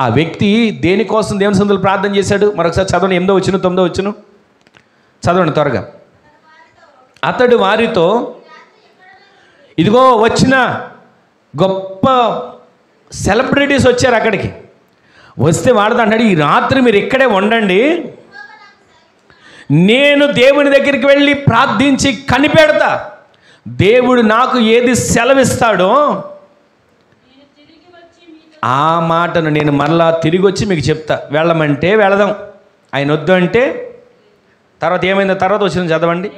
ఆ వ్యక్తి దేనికోసం దేవుని సన్నిధిలో ప్రార్థన చేశాడు? మరొకసారి చదవండి. 8వ వచనం 9వ వచనం చదవండి త్వరగా. అతడు వారితో, ఇదిగో వచ్చిన గొప్ప సెలబ్రిటీస్ వచ్చారు అక్కడికి. వస్తే వాడుతా అంటాడు, ఈ రాత్రి మీరు ఇక్కడే ఉండండి, నేను దేవుని దగ్గరికి వెళ్ళి ప్రార్థించి కనిపెడతా, దేవుడు నాకు ఏది సెలవిస్తాడో ఆ మాటను నేను మరలా తిరిగి వచ్చి మీకు చెప్తా. వెళ్ళమంటే వెళదాం, ఆయన వద్దు అంటే తర్వాత ఏమైందో తర్వాత వచ్చిన చదవండి.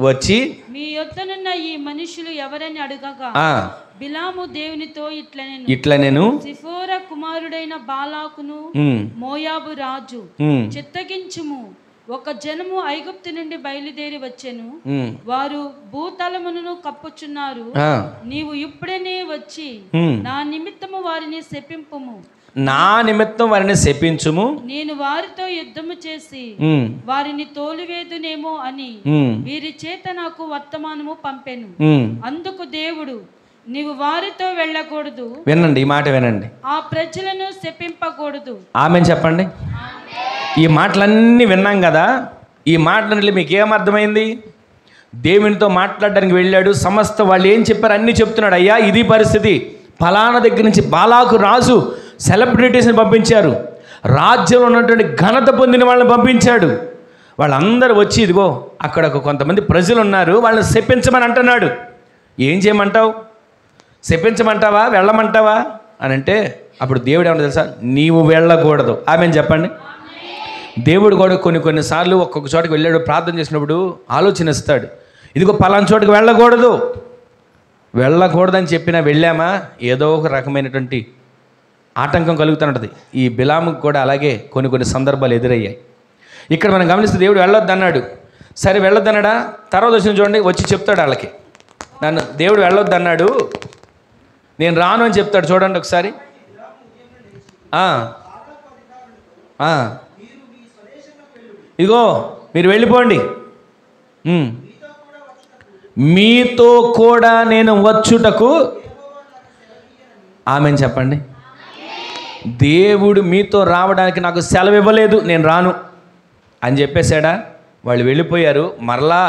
వచ్చి మీ యొద్దనున్న ఈ మనుషులు ఎవరని అడగగా బిలాము దేవునితో ఇట్లా నేను సిఫోరా కుమారుడైన బాలాకును మోయాబు రాజు చిత్తగించుము, ఒక జనము ఐగుప్తు నుండి బయలుదేరి వచ్చెను, వారు భూతలమును కప్పుచున్నారు, నీవు ఇప్పుడనే వచ్చి నా నిమిత్తము వారిని శపింపుము, నా నిమిత్తం వారిని శపించుము, నేను వారితో యుద్ధము చేసి వారిని తోలివేదునేమో అని వీరి చేత నాకు వర్తమానము పంపెను. అందుకు దేవుడు, నీవు వారితో వెళ్ళకూడదు. వినండి, ఈ మాట వినండి. ఆ ప్రజలను శపింపకూడదు. ఆమెన్ చెప్పండి. ఈ మాటలన్నీ విన్నాం కదా. ఈ మాటలన్నీ మీకు ఏమర్థమైంది? దేవునితో మాట్లాడడానికి వెళ్ళాడు. సమస్త వాళ్ళు ఏం చెప్పారు అన్నీ చెప్తున్నాడు. అయ్యా ఇది పరిస్థితి, ఫలానా దగ్గర నుంచి బాలాకు రాజు సెలబ్రిటీస్ని పంపించారు, రాజ్యంలో ఉన్నటువంటి ఘనత పొందిన వాళ్ళని పంపించాడు. వాళ్ళందరూ వచ్చి ఇదిగో అక్కడ కొంతమంది ప్రజలు ఉన్నారు, వాళ్ళని శపించమని అంటున్నాడు. ఏం చేయమంటావు? శపించమంటావా వెళ్ళమంటావా అని అంటే అప్పుడు దేవుడు ఏమన్నా తెలుసా? నీవు వెళ్ళకూడదు. ఆమెను చెప్పండి. దేవుడు కూడా కొన్నిసార్లు ఒక్కొక్క చోటకి వెళ్ళాడు, ప్రార్థన చేసినప్పుడు ఆలోచన ఇస్తాడు. ఇదిగో పలానా చోటుకి వెళ్ళకూడదని చెప్పినా వెళ్ళామా ఏదో ఒక రకమైనటువంటి ఆటంకం కలుగుతుంటుంది. ఈ బిలాముకు కూడా అలాగే కొన్ని సందర్భాలు ఎదురయ్యాయి. ఇక్కడ మనం గమనిస్తే దేవుడు వెళ్ళొద్దు అన్నాడు. సరే వెళ్ళొద్దన్నాడా? తర్వాత వచ్చిన చూడండి, వచ్చి చెప్తాడు వాళ్ళకి, నన్ను దేవుడు వెళ్ళొద్దు అన్నాడు, నేను రాను అని చెప్తాడు. చూడండి ఒకసారి. ఇదిగో మీరు వెళ్ళిపోండి, మీతో కూడా నేను వచ్చుటకు. ఆమెను చెప్పండి. దేవుడు మీతో రావడానికి నాకు సెలవు ఇవ్వలేదు, నేను రాను అని చెప్పేశాడా? వాళ్ళు వెళ్ళిపోయారు. మరలా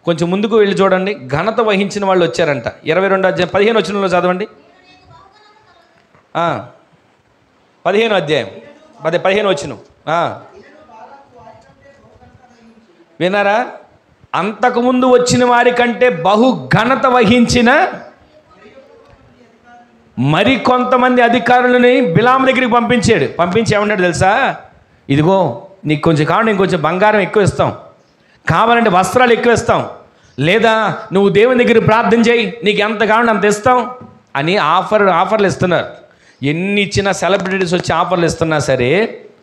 కొంచెం ముందుకు వెళ్ళి చూడండి, ఘనత వహించిన వాళ్ళు వచ్చారంట. 22 అధ్యాయం 15 వచనంలో చదవండి. 15 అధ్యాయం 15 వచనం విన్నారా? అంతకుముందు వచ్చిన వారి కంటే బహు ఘనత వహించిన మరి కొంతమంది అధికారులని బిలాము దగ్గరికి పంపించి ఏమన్నాడు తెలుసా? ఇదిగో నీకు కొంచెం కావాలి, ఇంకొంచెం బంగారం ఎక్కువ ఇస్తాం, కావాలంటే వస్త్రాలు ఎక్కువ ఇస్తాం, లేదా నువ్వు దేవుని దగ్గర ప్రార్థన చేయి, నీకు ఎంత కావాలంటే అంత ఇస్తాం అని ఆఫర్లు ఇస్తున్నారు. ఎన్ని ఇచ్చిన సెలబ్రిటీస్ వచ్చి ఆఫర్లు ఇస్తున్నా సరే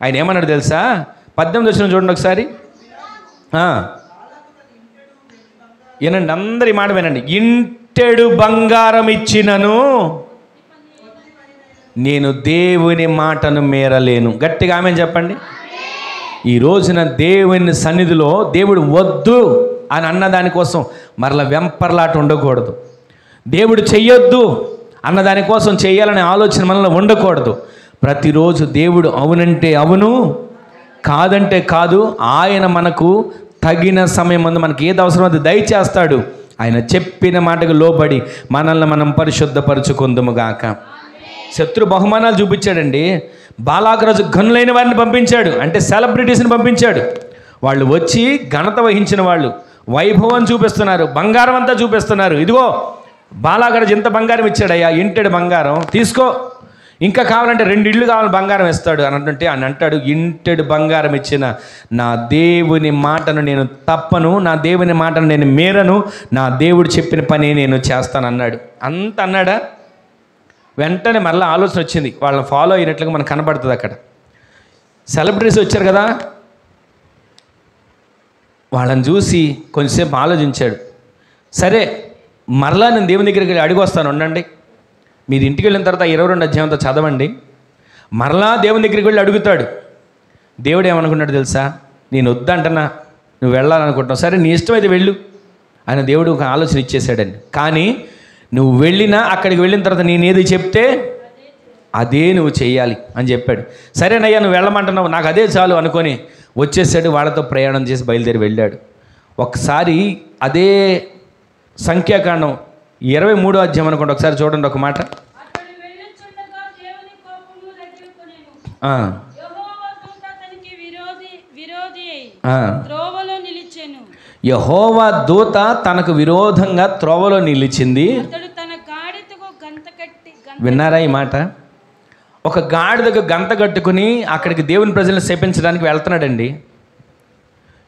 ఆయన ఏమన్నాడు తెలుసా? 18 వచ్చిన చూడండి ఒకసారి. వినండి, అందరి మాట వినండి. ఇంటెడు బంగారం ఇచ్చినను నేను దేవుని మాటను మేరలేను. గట్టిగా ఆమెను చెప్పండి. ఈ రోజున దేవుని సన్నిధిలో దేవుడు వద్దు అని అన్నదానికోసం మరలా వెంపర్లాట ఉండకూడదు. దేవుడు చెయ్యొద్దు అన్నదానికోసం చేయాలనే ఆలోచన మనలో ఉండకూడదు. ప్రతిరోజు దేవుడు అవునంటే అవును, కాదంటే కాదు. ఆయన మనకు తగిన సమయం ముందు మనకి ఏది అవసరం అది దయచేస్తాడు. ఆయన చెప్పిన మాటకు లోబడి మనల్ని మనం పరిశుద్ధపరచుకుందుముగాక. శత్రు బహుమానాలు చూపించాడండి. బాలాకరాజు గనులైన వారిని పంపించాడు, అంటే సెలబ్రిటీస్ని పంపించాడు. వాళ్ళు వచ్చి ఘనత వహించిన వాళ్ళు వైభవం చూపిస్తున్నారు, బంగారం అంతా చూపిస్తున్నారు. ఇదిగో బాలాకరాజు ఇంత బంగారం ఇచ్చాడయ్యా, ఇంటెడు బంగారం తీసుకో, ఇంకా కావాలంటే 2 ఇళ్ళు కావాలి బంగారం ఇస్తాడు అని అంటాడు. ఇంటెడు బంగారం ఇచ్చిన నా దేవుని మాటను నేను తప్పను, నా దేవుని మాటను నేను మేరను, నా దేవుడు చెప్పిన పని నేను చేస్తాను అన్నాడు. అంత అన్నాడా? వెంటనే మళ్ళీ ఆలోచన వచ్చింది. వాళ్ళని ఫాలో అయినట్లుగా మనకు కనబడుతుంది. అక్కడ సెలబ్రిటీస్ వచ్చారు కదా, వాళ్ళని చూసి కొంచెంసేపు ఆలోచించాడు. సరే మరలా నేను దేవుని దగ్గరికి వెళ్ళి అడిగి వస్తాను, ఉండండి. మీరు ఇంటికి వెళ్ళిన తర్వాత 22 అధ్యాయంతో చదవండి. మరలా దేవుని దగ్గరికి వెళ్ళి అడుగుతాడు. దేవుడు ఏమనుకున్నాడు తెలుసా? నేను వద్దంటనా, నువ్వు వెళ్ళాలనుకుంటున్నావు, సరే నీ ఇష్టమైతే వెళ్ళు ఆయన దేవుడు ఒక ఆలోచన ఇచ్చేసాడండి. కానీ నువ్వు వెళ్ళినా అక్కడికి వెళ్ళిన తర్వాత నేను ఏది చెప్తే అదే నువ్వు చెయ్యాలి అని చెప్పాడు. సరేనయ్యా నువ్వు వెళ్ళమంటున్నావు, నాకు అదే చాలు అనుకొని వచ్చేసాడు. వాళ్ళతో ప్రయాణం చేసి బయలుదేరి వెళ్ళాడు. ఒకసారి అదే సంఖ్యాకాండం 23వ అధ్యాయం అనుకోండి, ఒకసారి చూడండి ఒక మాట. యెహోవా దూత తనకు విరోధంగా త్రోవలో నిలిచింది. అతడు తన గాడిదకు గంత కట్టి విన్నారా ఈ మాట? ఒక గాడిదకు గంత కట్టుకుని అక్కడికి దేవుని ప్రజలను శపించడానికి వెళ్తున్నాడండి.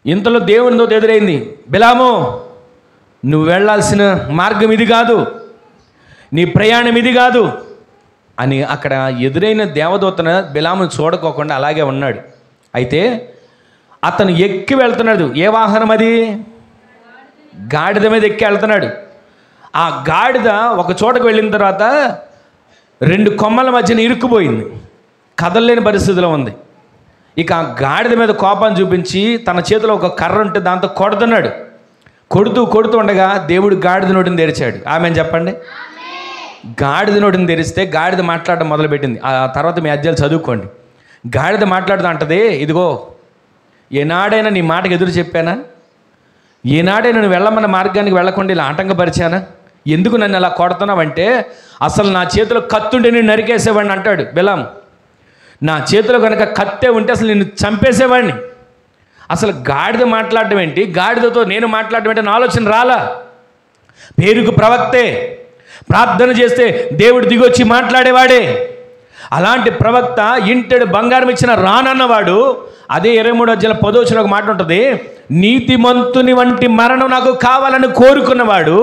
ఇంతలో దేవుని దూత ఎదురైంది. బిలాము, నువ్వు వెళ్ళాల్సిన మార్గం ఇది కాదు, నీ ప్రయాణం ఇది కాదు అని అక్కడ ఎదురైన దేవదూతను బిలామును చూడకోకుండా అలాగే ఉన్నాడు. అయితే అతను ఎక్కి వెళ్తున్నాడు. ఏ వాహనం అది? గాడిద మీద ఎక్కి వెళ్తున్నాడు. ఆ గాడిద ఒక చోటకు వెళ్ళిన తర్వాత 2 కొమ్మల మధ్యన ఇరుక్కుపోయింది, కదలలేని పరిస్థితిలో ఉంది. ఇక ఆ గాడిద మీద కోపాన్ని చూపించి తన చేతిలో ఒక కర్ర ఉంటే దాంతో కొడుతున్నాడు. కొడుతూ ఉండగా దేవుడు గాడిద నోటిని తెరిచాడు. ఆమెను చెప్పండి. గాడిద నోటిని తెరిస్తే గాడిద మాట్లాడడం మొదలుపెట్టింది. ఆ తర్వాత మీ అధ్యాయాలు చదువుకోండి. గాడిద మాట్లాడుతూ అంటది, ఇదిగో ఏనాడైనా నీ మాటకు ఎదురు చెప్పానా? ఏనాడైనా నువ్వు వెళ్ళమన్న మార్గానికి వెళ్ళకుండా ఇలా ఆటంకపరిచానా? ఎందుకు నన్ను అలా కొడుతున్నావంటే, అసలు నా చేతిలో కత్తుంటే నేను నరికేసేవాడిని అంటాడు బిలాం. నా చేతిలో కనుక కత్తే ఉంటే అసలు నిన్ను చంపేసేవాడిని. అసలు గాడిద మాట్లాడడం ఏంటి, గాడిదతో నేను మాట్లాడడం ఏంటి అని ఆలోచన రాలా. పేరుకు ప్రవక్తే, ప్రార్థన చేస్తే దేవుడు దిగొచ్చి మాట్లాడేవాడే. అలాంటి ప్రవక్త ఇంటెడు బంగారం ఇచ్చిన రానన్నవాడు. అదే 23వ అధ్యాయం 10వ వచనంలో ఒక మాట ఉంటుంది, నీతిమంతుని వంటి మరణం నాకు కావాలని కోరుకున్నవాడు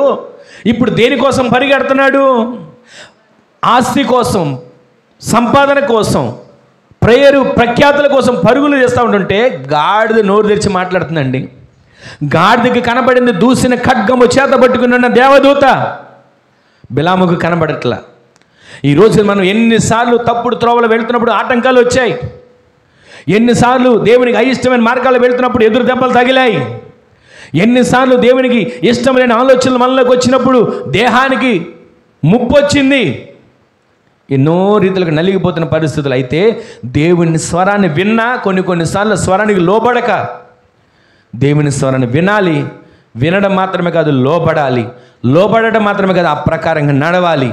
ఇప్పుడు దేనికోసం పరిగెడుతున్నాడు? ఆస్తి కోసం, సంపాదన కోసం, ప్రఖ్యాతుల కోసం పరుగులు చేస్తూ ఉంటుంటే గాడిద నోరు తెరిచి మాట్లాడుతుందండి. గాడిదకి కనబడింది దూసిన ఖడ్గము చేత పట్టుకున్న దేవదూత, బిలాముకు కనబడట్లా. ఈరోజు మనం ఎన్నిసార్లు తప్పుడు త్రోవలు వెళ్తున్నప్పుడు ఆటంకాలు వచ్చాయి, ఎన్నిసార్లు దేవునికి అయిష్టమైన మార్గాలు వెళ్తున్నప్పుడు ఎదురు దెబ్బలు తగిలాయి, ఎన్నిసార్లు దేవునికి ఇష్టమైన ఆలోచనలు మనలోకి వచ్చినప్పుడు దేహానికి ముప్పు వచ్చింది, ఎన్నో రీతులకు నలిగిపోతున్న పరిస్థితులు. అయితే దేవుని స్వరాన్ని విన్నా కొన్నిసార్లు స్వరానికి లోబడక, దేవుని స్వరాన్ని వినాలి, వినడం మాత్రమే కాదు లోబడాలి, లోబడడం మాత్రమే కాదు ఆ ప్రకారంగా నడవాలి.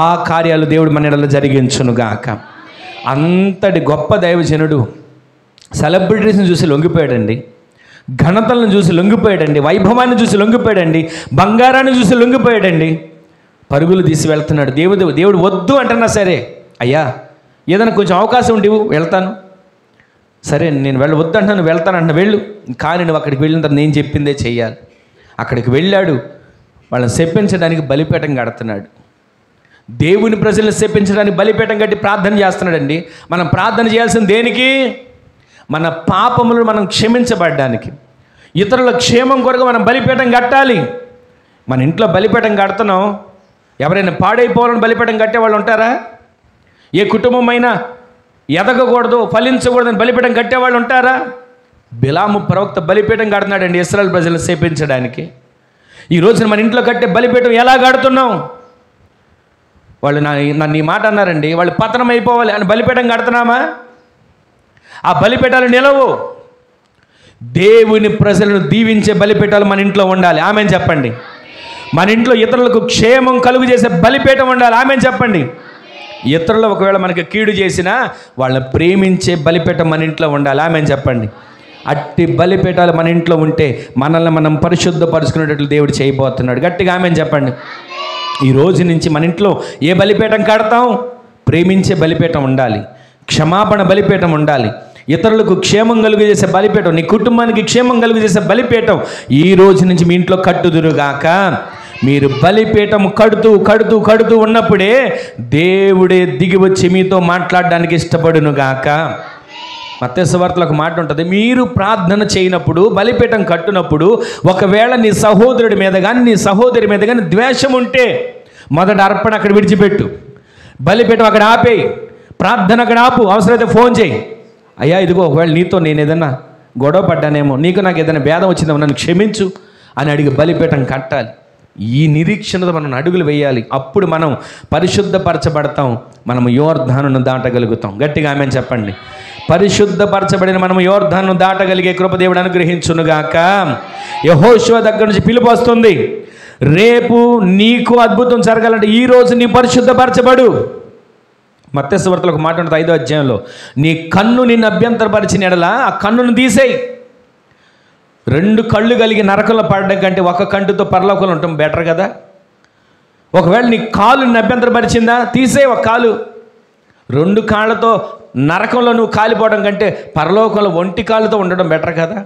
ఆ కార్యాలు దేవుడు మన ఎడల జరిగించునుగాక. అంతటి గొప్ప దైవజనుడు సెలబ్రిటీస్ని చూసి లొంగిపోయాడండి, ఘనతలను చూసి లొంగిపోయాడండి, వైభవాన్ని చూసి లొంగిపోయాడండి, బంగారాన్ని చూసి లొంగిపోయాడండి. పరుగులు తీసి వెళ్తున్నాడు. దేవుడు వద్దు అంటున్నా సరే, అయ్యా ఏదైనా కొంచెం అవకాశం ఉండి వెళ్తాను, సరే నేను వద్దు అంటున్నాను, వెళ్తాను అంటున్నా, వెళ్ళు. కానీ నువ్వు అక్కడికి వెళ్ళిన తర్వాత నేను చెప్పిందే చెయ్యాలి. అక్కడికి వెళ్ళాడు. వాళ్ళని శపించడానికి బలిపీఠం కడుతున్నాడు. దేవుని ప్రజలను శపించడానికి బలిపీఠం కట్టి ప్రార్థన చేస్తున్నాడండి. మనం ప్రార్థన చేయాల్సింది దేనికి? మన పాపములు మనం క్షమించబడ్డానికి, ఇతరుల క్షేమం కొరకు మనం బలిపీఠం కట్టాలి. మన ఇంట్లో బలిపీఠం కడుతున్నాం, ఎవరైనా పాడైపోవాలని బలిపీఠం కట్టే వాళ్ళు ఉంటారా? ఏ కుటుంబం అయినా ఎదగకూడదు, ఫలించకూడదని బలిపీఠం కట్టేవాళ్ళు ఉంటారా? బిలాము ప్రవక్త బలిపీఠం కడుతున్నాడండి ఇశ్రాయేలు ప్రజలను శపించడానికి. ఈ రోజున మన ఇంట్లో కట్టే బలిపీఠం ఎలా కడుతున్నాం? వాళ్ళు నన్ను ఈ మాట అన్నారండి, వాళ్ళు పతనం అయిపోవాలి అని బలిపీఠం కడుతున్నామా? ఆ బలిపీఠాలు నిలవు. దేవుని ప్రజలను దీవించే బలిపీఠాలు మన ఇంట్లో ఉండాలి. ఆమెను చెప్పండి. మన ఇంట్లో ఇతరులకు క్షేమం కలుగు చేసే బలిపీఠం ఉండాలి. ఆమెను చెప్పండి. ఇతరులు ఒకవేళ మనకి కీడు చేసినా వాళ్ళని ప్రేమించే బలిపీఠం మన ఇంట్లో ఉండాలి. ఆమెను చెప్పండి. అట్టి బలిపీఠాలు మన ఇంట్లో ఉంటే మనల్ని మనం పరిశుద్ధపరుచుకునేటట్లు దేవుడు చేయబోతున్నాడు. గట్టిగా ఆమెను చెప్పండి. ఈ రోజు నుంచి మన ఇంట్లో ఏ బలిపీఠం కడతాం? ప్రేమించే బలిపీఠం ఉండాలి, క్షమాపణ బలిపీఠం ఉండాలి, ఇతరులకు క్షేమం కలుగు చేసే బలిపీఠం, నీ కుటుంబానికి క్షేమం కలుగు చేసే బలిపీఠం ఈ రోజు నుంచి మీ ఇంట్లో కట్టుదురుగాక. మీరు బలిపీఠం కడుతూ ఉన్నప్పుడే దేవుడే దిగి వచ్చి మీతో మాట్లాడడానికి ఇష్టపడునుగాక. మత్తయి సువార్తలో ఒక మాట ఉంటుంది, మీరు ప్రార్థన చేయనప్పుడు, బలిపీఠం కట్టునప్పుడు ఒకవేళ నీ సహోదరుడి మీద కానీ నీ సహోదరి మీద కానీ ద్వేషం ఉంటే మొదట అర్పణ అక్కడ విడిచిపెట్టు, బలిపీఠం అక్కడ ఆపేయి, ప్రార్థన అక్కడ ఆపు, అవసరమైతే ఫోన్ చేయి. అయ్యా ఇదిగో ఒకవేళ నీతో నేను ఏదైనా గొడవ పడ్డానేమో, నీకు నాకు ఏదైనా భేదం వచ్చిందేమో నన్ను క్షమించు అని అడిగి బలిపీఠం కట్టాలి. ఈ నిరీక్షణతో మనం అడుగులు వేయాలి. అప్పుడు మనం పరిశుద్ధపరచబడతాం, మనం యోర్ధానును దాటగలుగుతాం. గట్టిగా ఆమెను చెప్పండి. పరిశుద్ధపరచబడిన మనం యోర్ధాను దాటగలిగే కృప దేవుడు అనుగ్రహించునుగాక. యెహోషువ దగ్గర నుంచి పిలుపు వస్తుంది, రేపు నీకు అద్భుతం జరగాలంటే ఈరోజు నీ పరిశుద్ధపరచబడు. మత్తయి సువార్తలో ఒక మాట ఉంటుంది 5వ అధ్యాయంలో, నీ కన్ను నిన్ను అభ్యంతరపరిచిన ఎడల ఆ కన్నును తీసేయి. 2 కళ్ళు కలిగి నరకంలో పడడం కంటే ఒక కంటితో పరలోకంలో ఉండటం బెటర్ కదా. ఒకవేళ నీ కాలు అభ్యంతరపరిచిందా, తీసే ఒక కాలు. 2 కాళ్ళతో నరకంలో నువ్వు కాలిపోవడం కంటే పరలోకంలో 1 కాళ్ళతో ఉండడం బెటర్ కదా.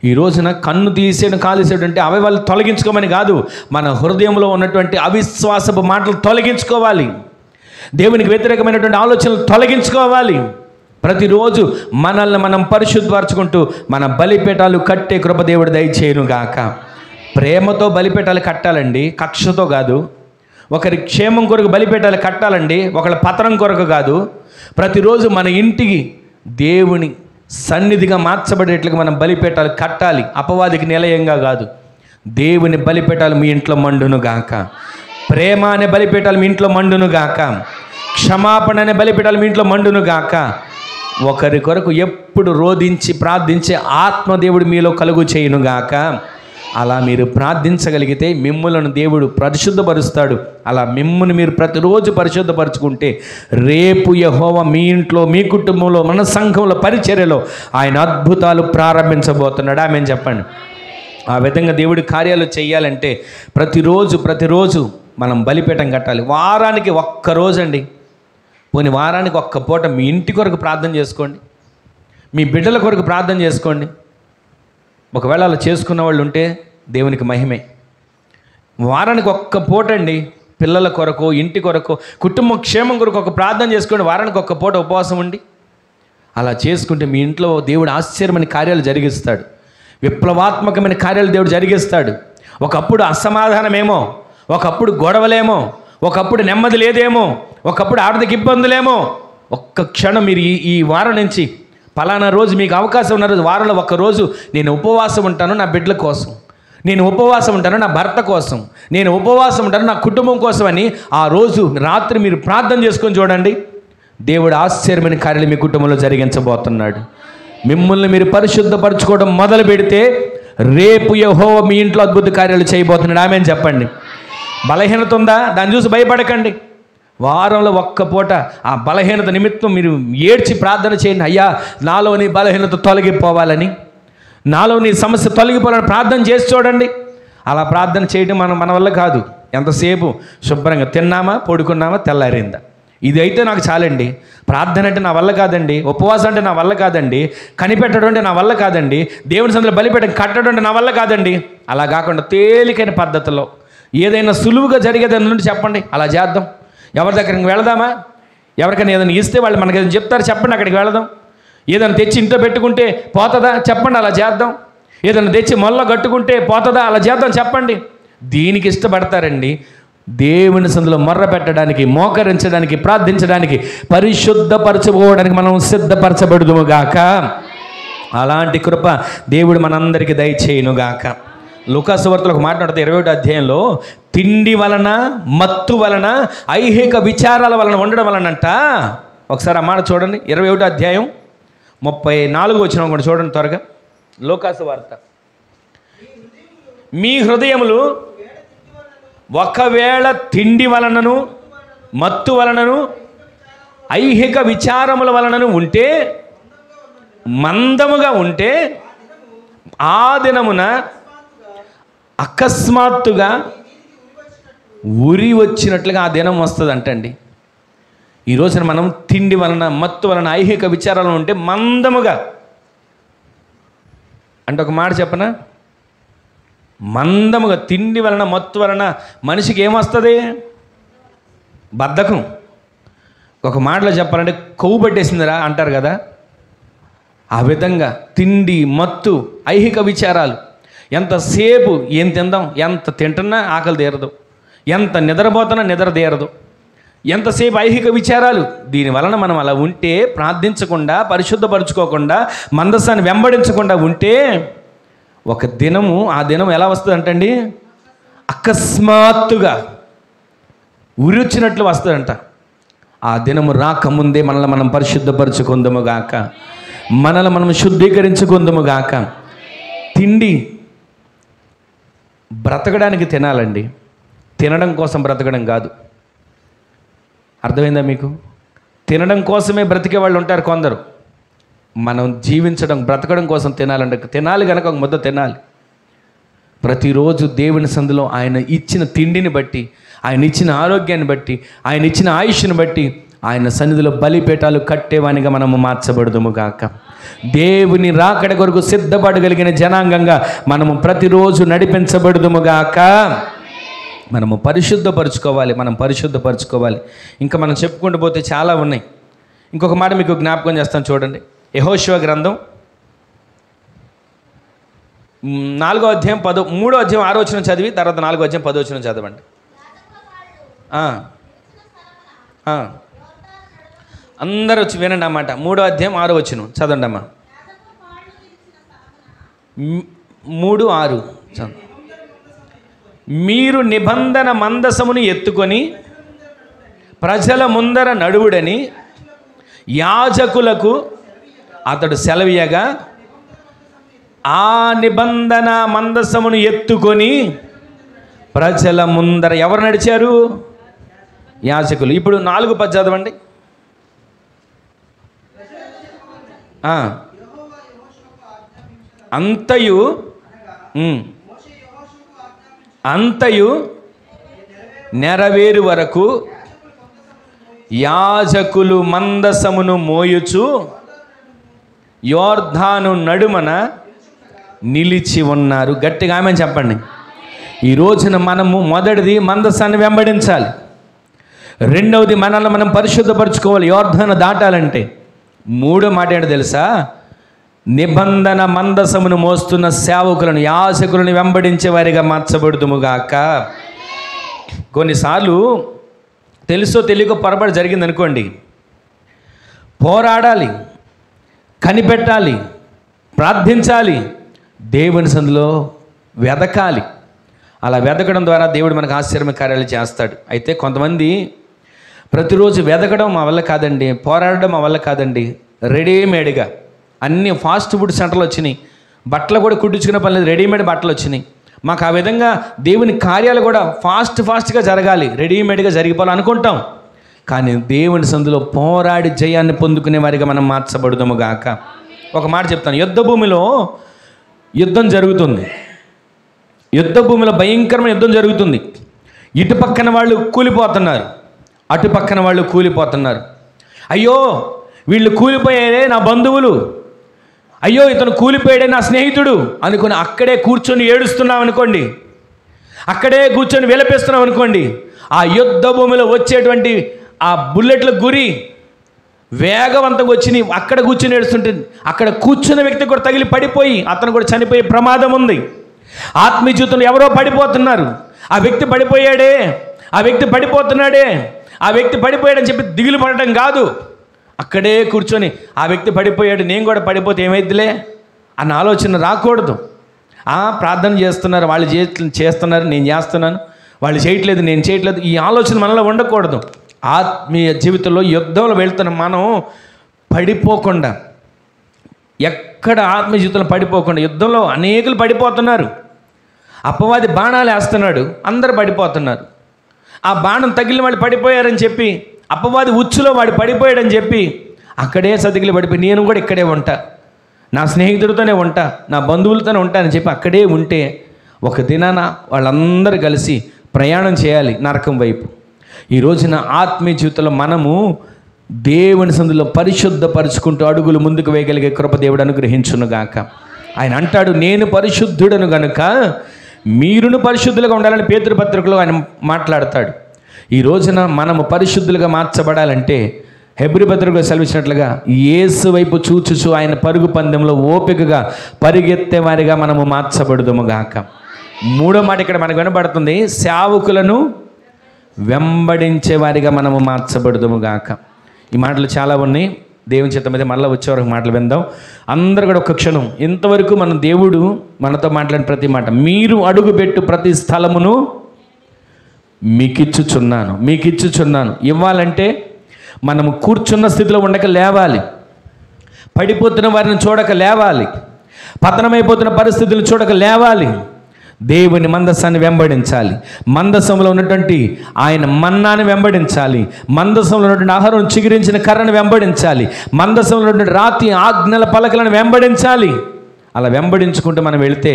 ఈ రోజున కన్ను తీసేయడం, కాలు తీసేయడం అంటే అవయవాళ్ళు తొలగించుకోమని కాదు, మన హృదయంలో ఉన్నటువంటి అవిశ్వాసపు మాటలు తొలగించుకోవాలి. దేవునికి వ్యతిరేకమైనటువంటి ఆలోచనలు తొలగించుకోవాలి. ప్రతిరోజు మనల్ని మనం పరిశుద్ధపరచుకుంటూ మన బలిపీఠాలు కట్టే కృప దేవుడు దయచేయును గాక. ప్రేమతో బలిపీఠాలు కట్టాలండి, కక్షతో కాదు. ఒకరి క్షేమం కొరకు బలిపీఠాలు కట్టాలండి, ఒకళ్ళ పతనం కొరకు కాదు. ప్రతిరోజు మన ఇంటికి దేవుని సన్నిధిగా మార్చబడేట్లుగా మనం బలిపీఠాలు కట్టాలి, అపవాదికి నిలయంగా కాదు. దేవుని బలిపీఠాలు మీ ఇంట్లో మండును గాక. ప్రేమ అనే బలిపీఠాలు మీ ఇంట్లో మండును గాక. క్షమాపణ అనే బలిపీఠాలు మీ ఇంట్లో మండును గాక. ఒకరి కొరకు ఎప్పుడు రోధించి ప్రార్థించే ఆత్మదేవుడు మీలో కలుగు చేయును గాక. అలా మీరు ప్రార్థించగలిగితే మిమ్ములను దేవుడు పరిశుద్ధపరుస్తాడు. అలా మిమ్మును మీరు ప్రతిరోజు పరిశుద్ధపరచుకుంటే రేపు యెహోవా మీ ఇంట్లో, మీ కుటుంబంలో, మన సంఘంలో, పరిచర్యలో ఆయన అద్భుతాలు ప్రారంభించబోతున్నాడు. ఆమేన్ చెప్పండి. ఆ విధంగా దేవుడి కార్యాలు చేయాలంటే ప్రతిరోజు మనం బలిపీఠం కట్టాలి. వారానికి ఒక్కరోజు అండి, పోనీ వారానికి ఒక్క పూట మీ ఇంటి కొరకు ప్రార్థన చేసుకోండి, మీ బిడ్డల కొరకు ప్రార్థన చేసుకోండి. ఒకవేళ అలా చేసుకున్న వాళ్ళు ఉంటే దేవునికి మహిమే. వారానికి ఒక్క పూట అండి, పిల్లల కొరకు, ఇంటి కొరకు, కుటుంబ క్షేమం కొరకు ఒక ప్రార్థన చేసుకోండి. వారానికి ఒక్క పూట ఉపవాసం ఉండి అలా చేసుకుంటే మీ ఇంట్లో దేవుడు ఆశ్చర్యమైన కార్యాలు జరిగిస్తాడు, విప్లవాత్మకమైన కార్యాలు దేవుడు జరిగిస్తాడు. ఒకప్పుడు అసమాధానమేమో, ఒకప్పుడు గొడవలేమో, ఒకప్పుడు నెమ్మది లేదేమో, ఒకప్పుడు ఆర్థిక ఇబ్బందులేమో, ఒక్క క్షణం మీరు ఈ వారం నుంచి పలానా రోజు మీకు అవకాశం ఉన్న రోజు, వారంలో ఒక్కరోజు నేను ఉపవాసం ఉంటాను నా బిడ్డల కోసం, నేను ఉపవాసం ఉంటాను నా భర్త కోసం, నేను ఉపవాసం ఉంటాను నా కుటుంబం కోసం అని ఆ రోజు రాత్రి మీరు ప్రార్థన చేసుకొని చూడండి. దేవుడు ఆశ్చర్యమైన కార్యాలు మీ కుటుంబంలో జరిగించబోతున్నాడు. మిమ్మల్ని మీరు పరిశుద్ధపరచుకోవడం మొదలు పెడితే రేపు యెహోవా మీ ఇంట్లో అద్భుత కార్యాలు చేయబోతున్నాడు. ఆమేన్ చెప్పండి. బలహీనత ఉందా, దాన్ని చూసి భయపడకండి. వారంలో ఒక్క పూట ఆ బలహీనత నిమిత్తం మీరు ఏడ్చి ప్రార్థన చేయండి. అయ్యా, నాలోని బలహీనత తొలగిపోవాలని, నాలోని సమస్య తొలగిపోవాలని ప్రార్థన చేసి చూడండి. అలా ప్రార్థన చేయడం మన వల్ల కాదు. ఎంతసేపు శుభ్రంగా తిన్నామా, పడుకున్నామా, తెల్లారిందా, ఇది అయితే నాకు చాలండి. ప్రార్థన అంటే నా వల్ల కాదండి, ఉపవాసం అంటే నా వల్ల కాదండి, కనిపెట్టడం అంటే నా వల్ల కాదండి, దేవుని సన్నిధిలో బలిపీఠం కట్టడం అంటే నా వల్ల కాదండి. అలా కాకుండా తేలికైన పద్ధతిలో ఏదైనా సులువుగా జరిగేదాని నుండి చెప్పండి, అలా చేద్దాం. ఎవరి దగ్గరికి వెళదామా, ఎవరికైనా ఏదైనా ఇస్తే వాళ్ళు మనకి ఏదైనా చెప్తారు, చెప్పండి, అక్కడికి వెళదాం. ఏదైనా తెచ్చి ఇంట్లో పెట్టుకుంటే పోతుందా, చెప్పండి, అలా చేద్దాం. ఏదైనా తెచ్చి మొల్ల కట్టుకుంటే పోతుందా, అలా చేద్దాం, చెప్పండి. దీనికి ఇష్టపడతారండి. దేవుని సందులో మొర్ర పెట్టడానికి, మోకరించడానికి, ప్రార్థించడానికి, పరిశుద్ధపరచుకోవడానికి మనం సిద్ధపరచబడుదుముగాక. అలాంటి కృప దేవుడు మనందరికీ దయచేయునుగాక. లూకాసు వార్తలో ఒక మాట ఉంటుంది 21వ అధ్యాయంలో, తిండి వలన, మత్తు వలన, ఐహిక విచారాల వలన ఉండడం వలనంట. ఒకసారి ఆ మాట చూడండి, 21వ అధ్యాయం 34 వచ్చిన కూడా చూడండి త్వరగా. లూకాసు వార్త. మీ హృదయములు ఒకవేళ తిండి వలనను, మత్తు వలనను, ఐహిక విచారముల వలనను ఉంటే, మందముగా ఉంటే, ఆ దినమున అకస్మాత్తుగా ఉరి వచ్చినట్లుగా ఆ దినం వస్తుంది అంటండి. ఈ రోజున మనం తిండి వలన, మత్తు వలన, ఐహిక విచారాలు ఉంటే మందముగా అంటే ఒక మాట చెప్పనా, మందముగా తిండి వలన, మత్తు వలన మనిషికి ఏమొస్తుంది? బద్ధకం. ఒక మాటలో చెప్పాలంటే కొవ్వు పట్టేసిందిరా అంటారు కదా, ఆ విధంగా తిండి, మత్తు, ఐహిక విచారాలు. ఎంతసేపు ఏం తిందాం, ఎంత తింటున్నా ఆకలి తీరదు, ఎంత నిద్రపోతున్నా నిద్ర తీరదు, ఎంతసేపు ఐహిక విచారాలు. దీనివలన మనం అలా ఉంటే, ప్రార్థించకుండా, పరిశుద్ధపరచుకోకుండా, మందస్సాన్ని వెంబడించకుండా ఉంటే ఒక దినము, ఆ దినం ఎలా వస్తుంది అంటండి, అకస్మాత్తుగా ఉరి వచ్చినట్లు వస్తుందంట. ఆ దినము రాకముందే మనల్ని మనం పరిశుద్ధపరచుకుందాము గాక, మనల్ని మనం శుద్ధీకరించుకుందాము గాక. తిండి బ్రతకడానికి తినాలండి, తినడం కోసం బ్రతకడం కాదు. అర్థమైందా మీకు? తినడం కోసమే బ్రతికే వాళ్ళు ఉంటారు కొందరు. మనం జీవించడం, బ్రతకడం కోసం తినాలంటే తినాలి కనుక ఒక ముద్ద తినాలి. ప్రతిరోజు దేవుని సందులో ఆయన ఇచ్చిన తిండిని బట్టి, ఆయన ఇచ్చిన ఆరోగ్యాన్ని బట్టి, ఆయన ఇచ్చిన ఆయుష్ని బట్టి ఆయన సన్నిధిలో బలిపీఠాలు కట్టేవానిగా మనము మార్చబడదుము గాక. దేవుని రాకడ కొరకు సిద్ధపడగలిగిన జనాంగంగా మనము ప్రతిరోజు నడిపించబడదుము గాక. మనము పరిశుద్ధపరచుకోవాలి. ఇంకా మనం చెప్పుకుంటూ పోతే చాలా ఉన్నాయి. ఇంకొక మాట మీకు జ్ఞాపకం చేస్తాను చూడండి. యెహోషువ గ్రంథం 4వ అధ్యాయం 3వ అధ్యాయం 6వ వచనం చదివి తర్వాత 4వ అధ్యాయం 10వ వచనం చదవండి. అందరూ వచ్చి వినండి అన్నమాట. 3వ అధ్యాయం 6వ వచనం చదవండి అమ్మా. 3:6 చదవండి. మీరు నిబంధన మందసమును ఎత్తుకొని ప్రజల ముందర నడువుడని యాజకులకు అతడు సెలవీయగా, ఆ నిబంధన మందసమును ఎత్తుకొని ప్రజల ముందర ఎవరు నడిచారు? యాజకులు. ఇప్పుడు 4:10 చదవండి. అంతయు నెరవేరు వరకు యాజకులు మందసమును మోయుచు యోర్దాను నడుమన నిలిచి ఉన్నారు. గట్టిగా ఆమేన్ చెప్పండి. ఈ రోజున మనము మొదటిది మందసాన్ని వెంబడించాలి. రెండవది మనల్ని మనం పరిశుద్ధపరచుకోవాలి యోర్దాను దాటాలంటే. మూడో మాట ఏంటో తెలుసా? నిబంధన మందసమును మోస్తున్న సేవకులను, యాజకులను వెంబడించే వారిగా మార్చబడుదుముగాక. కొన్నిసార్లు తెలుసో తెలియకో పొరపాటు జరిగిందనుకోండి, పోరాడాలి, కనిపెట్టాలి, ప్రార్థించాలి, దేవుని సందులో వెదకాలి. అలా వెదకడం ద్వారా దేవుడు మనకు ఆశ్చర్య కార్యాలు చేస్తాడు. అయితే కొంతమంది ప్రతిరోజు వెదకడం మా వల్ల కాదండి, పోరాడడం మా వల్ల కాదండి, రెడీమేడ్గా అన్ని ఫాస్ట్ ఫుడ్ సెంటర్లు వచ్చినాయి, బట్టలు కూడా కుట్టించుకునే పని లేదు, రెడీమేడ్ బట్టలు వచ్చినాయి. మాకు ఆ విధంగా దేవుని కార్యాలు కూడా ఫాస్ట్గా జరగాలి, రెడీమేడ్గా జరిగిపోవాలనుకుంటాం. కానీ దేవుని సందులో పోరాడి జయాన్ని పొందుకునే వారిగా మనం మార్చబడుదాము గాక. ఒక మాట చెప్తాను. యుద్ధ భూమిలో యుద్ధం జరుగుతుంది. యుద్ధ భూమిలో భయంకరమైన యుద్ధం జరుగుతుంది. ఇటు పక్కన వాళ్ళు కూలిపోతున్నారు, అటు పక్కన వాళ్ళు కూలిపోతున్నారు. అయ్యో వీళ్ళు కూలిపోయారే నా బంధువులు, అయ్యో ఇతను కూలిపోయాడే నా స్నేహితుడు అనుకుని అక్కడే కూర్చొని ఏడుస్తున్నాం అనుకోండి, అక్కడే కూర్చొని విలపిస్తున్నాం అనుకోండి, ఆ యుద్ధ భూమిలో వచ్చేటువంటి ఆ బుల్లెట్ల గురి వేగవంతంగా వచ్చి అక్కడ కూర్చొని ఏడుస్తుంటే అక్కడ కూర్చున్న వ్యక్తి కూడా తగిలి పడిపోయి అతను కూడా చనిపోయే ప్రమాదం ఉంది. ఆత్మీయ జీవితంలో ఎవరో పడిపోతున్నారు, ఆ వ్యక్తి పడిపోయాడే, ఆ వ్యక్తి పడిపోతున్నాడే, ఆ వ్యక్తి పడిపోయాడని చెప్పి దిగులు పడటం కాదు, అక్కడే కూర్చొని ఆ వ్యక్తి పడిపోయాడు, నేను కూడా పడిపోతే ఏమైద్దిలే అన్న ఆలోచన రాకూడదు. ప్రార్థన చేస్తున్నారు, వాళ్ళు చేస్తున్నారు, నేను చేస్తున్నాను, వాళ్ళు చేయట్లేదు, నేను చేయట్లేదు, ఈ ఆలోచన మనలో ఉండకూడదు. ఆత్మీయ జీవితంలో యుద్ధంలో వెళ్తున్న మనం పడిపోకుండా, ఎక్కడ ఆత్మీయ జీవితంలో పడిపోకుండా, యుద్ధంలో అనేకులు పడిపోతున్నారు, అపవాది బాణాలు వేస్తున్నాడు, అందరు పడిపోతున్నారు. ఆ బాణం తగిలిన వాళ్ళు పడిపోయారని చెప్పి, అపవాది ఉచ్చులో వాడు పడిపోయాడని చెప్పి అక్కడే సతికిలి పడిపోయి నేను కూడా ఇక్కడే ఉంటా, నా స్నేహితుడితోనే ఉంటా, నా బంధువులతోనే ఉంటానని చెప్పి అక్కడే ఉంటే ఒక దినాన వాళ్ళందరూ కలిసి ప్రయాణం చేయాలి నరకం వైపు. ఈ రోజున ఆత్మీయ జీవితంలో మనము దేవుని సందులో పరిశుద్ధపరుచుకుంటూ అడుగులు ముందుకు వేయగలిగే కృప దేవుడు అనుగ్రహించునుగాక. ఆయన అంటాడు, నేను పరిశుద్ధుడను గనుక మీరును పరిశుద్ధులుగా ఉండాలని పేతురు పత్రికలో ఆయన మాట్లాడతాడు. ఈ రోజున మనము పరిశుద్ధులుగా మార్చబడాలంటే హెబ్రీ పత్రికలో సెలవిచ్చినట్లుగా యేసు వైపు చూచుచు ఆయన పరుగు పందెంలో ఓపికగా పరిగెత్తే వారిగా మనము మార్చబడుదుము గాక. మూడో మాట ఇక్కడ మనకు వినబడుతుంది, సేవకులను వెంబడించే వారిగా మనము మార్చబడుదుము గాక. ఈ మాటలు చాలా ఉన్నాయి, దేవుని చిత్తం మీద మళ్ళీ వచ్చే వరకు మాటలు విందాం. అందరూ కూడా ఒక్క క్షణం, ఇంతవరకు మన దేవుడు మనతో మాట్లాడిన ప్రతి మాట, మీరు అడుగుపెట్టు ప్రతి స్థలమును మీకిచ్చుచున్నాను. ఇవ్వాలంటే మనము కూర్చున్న స్థితిలో ఉండక లేవాలి, పడిపోతున్న వారిని చూడక లేవాలి, పతనమైపోతున్న పరిస్థితులను చూడక లేవాలి, దేవుని మందసాన్ని వెంబడించాలి. మందసంలో ఉన్నటువంటి ఆయన మన్నాని వెంబడించాలి. మందసంలో ఉన్నటువంటి ఆహారం చిగురించిన కర్రను వెంబడించాలి. మందసంలో ఉన్నటువంటి రాతి ఆజ్ఞల పలకలను వెంబడించాలి. అలా వెంబడించుకుంటూ మనం వెళితే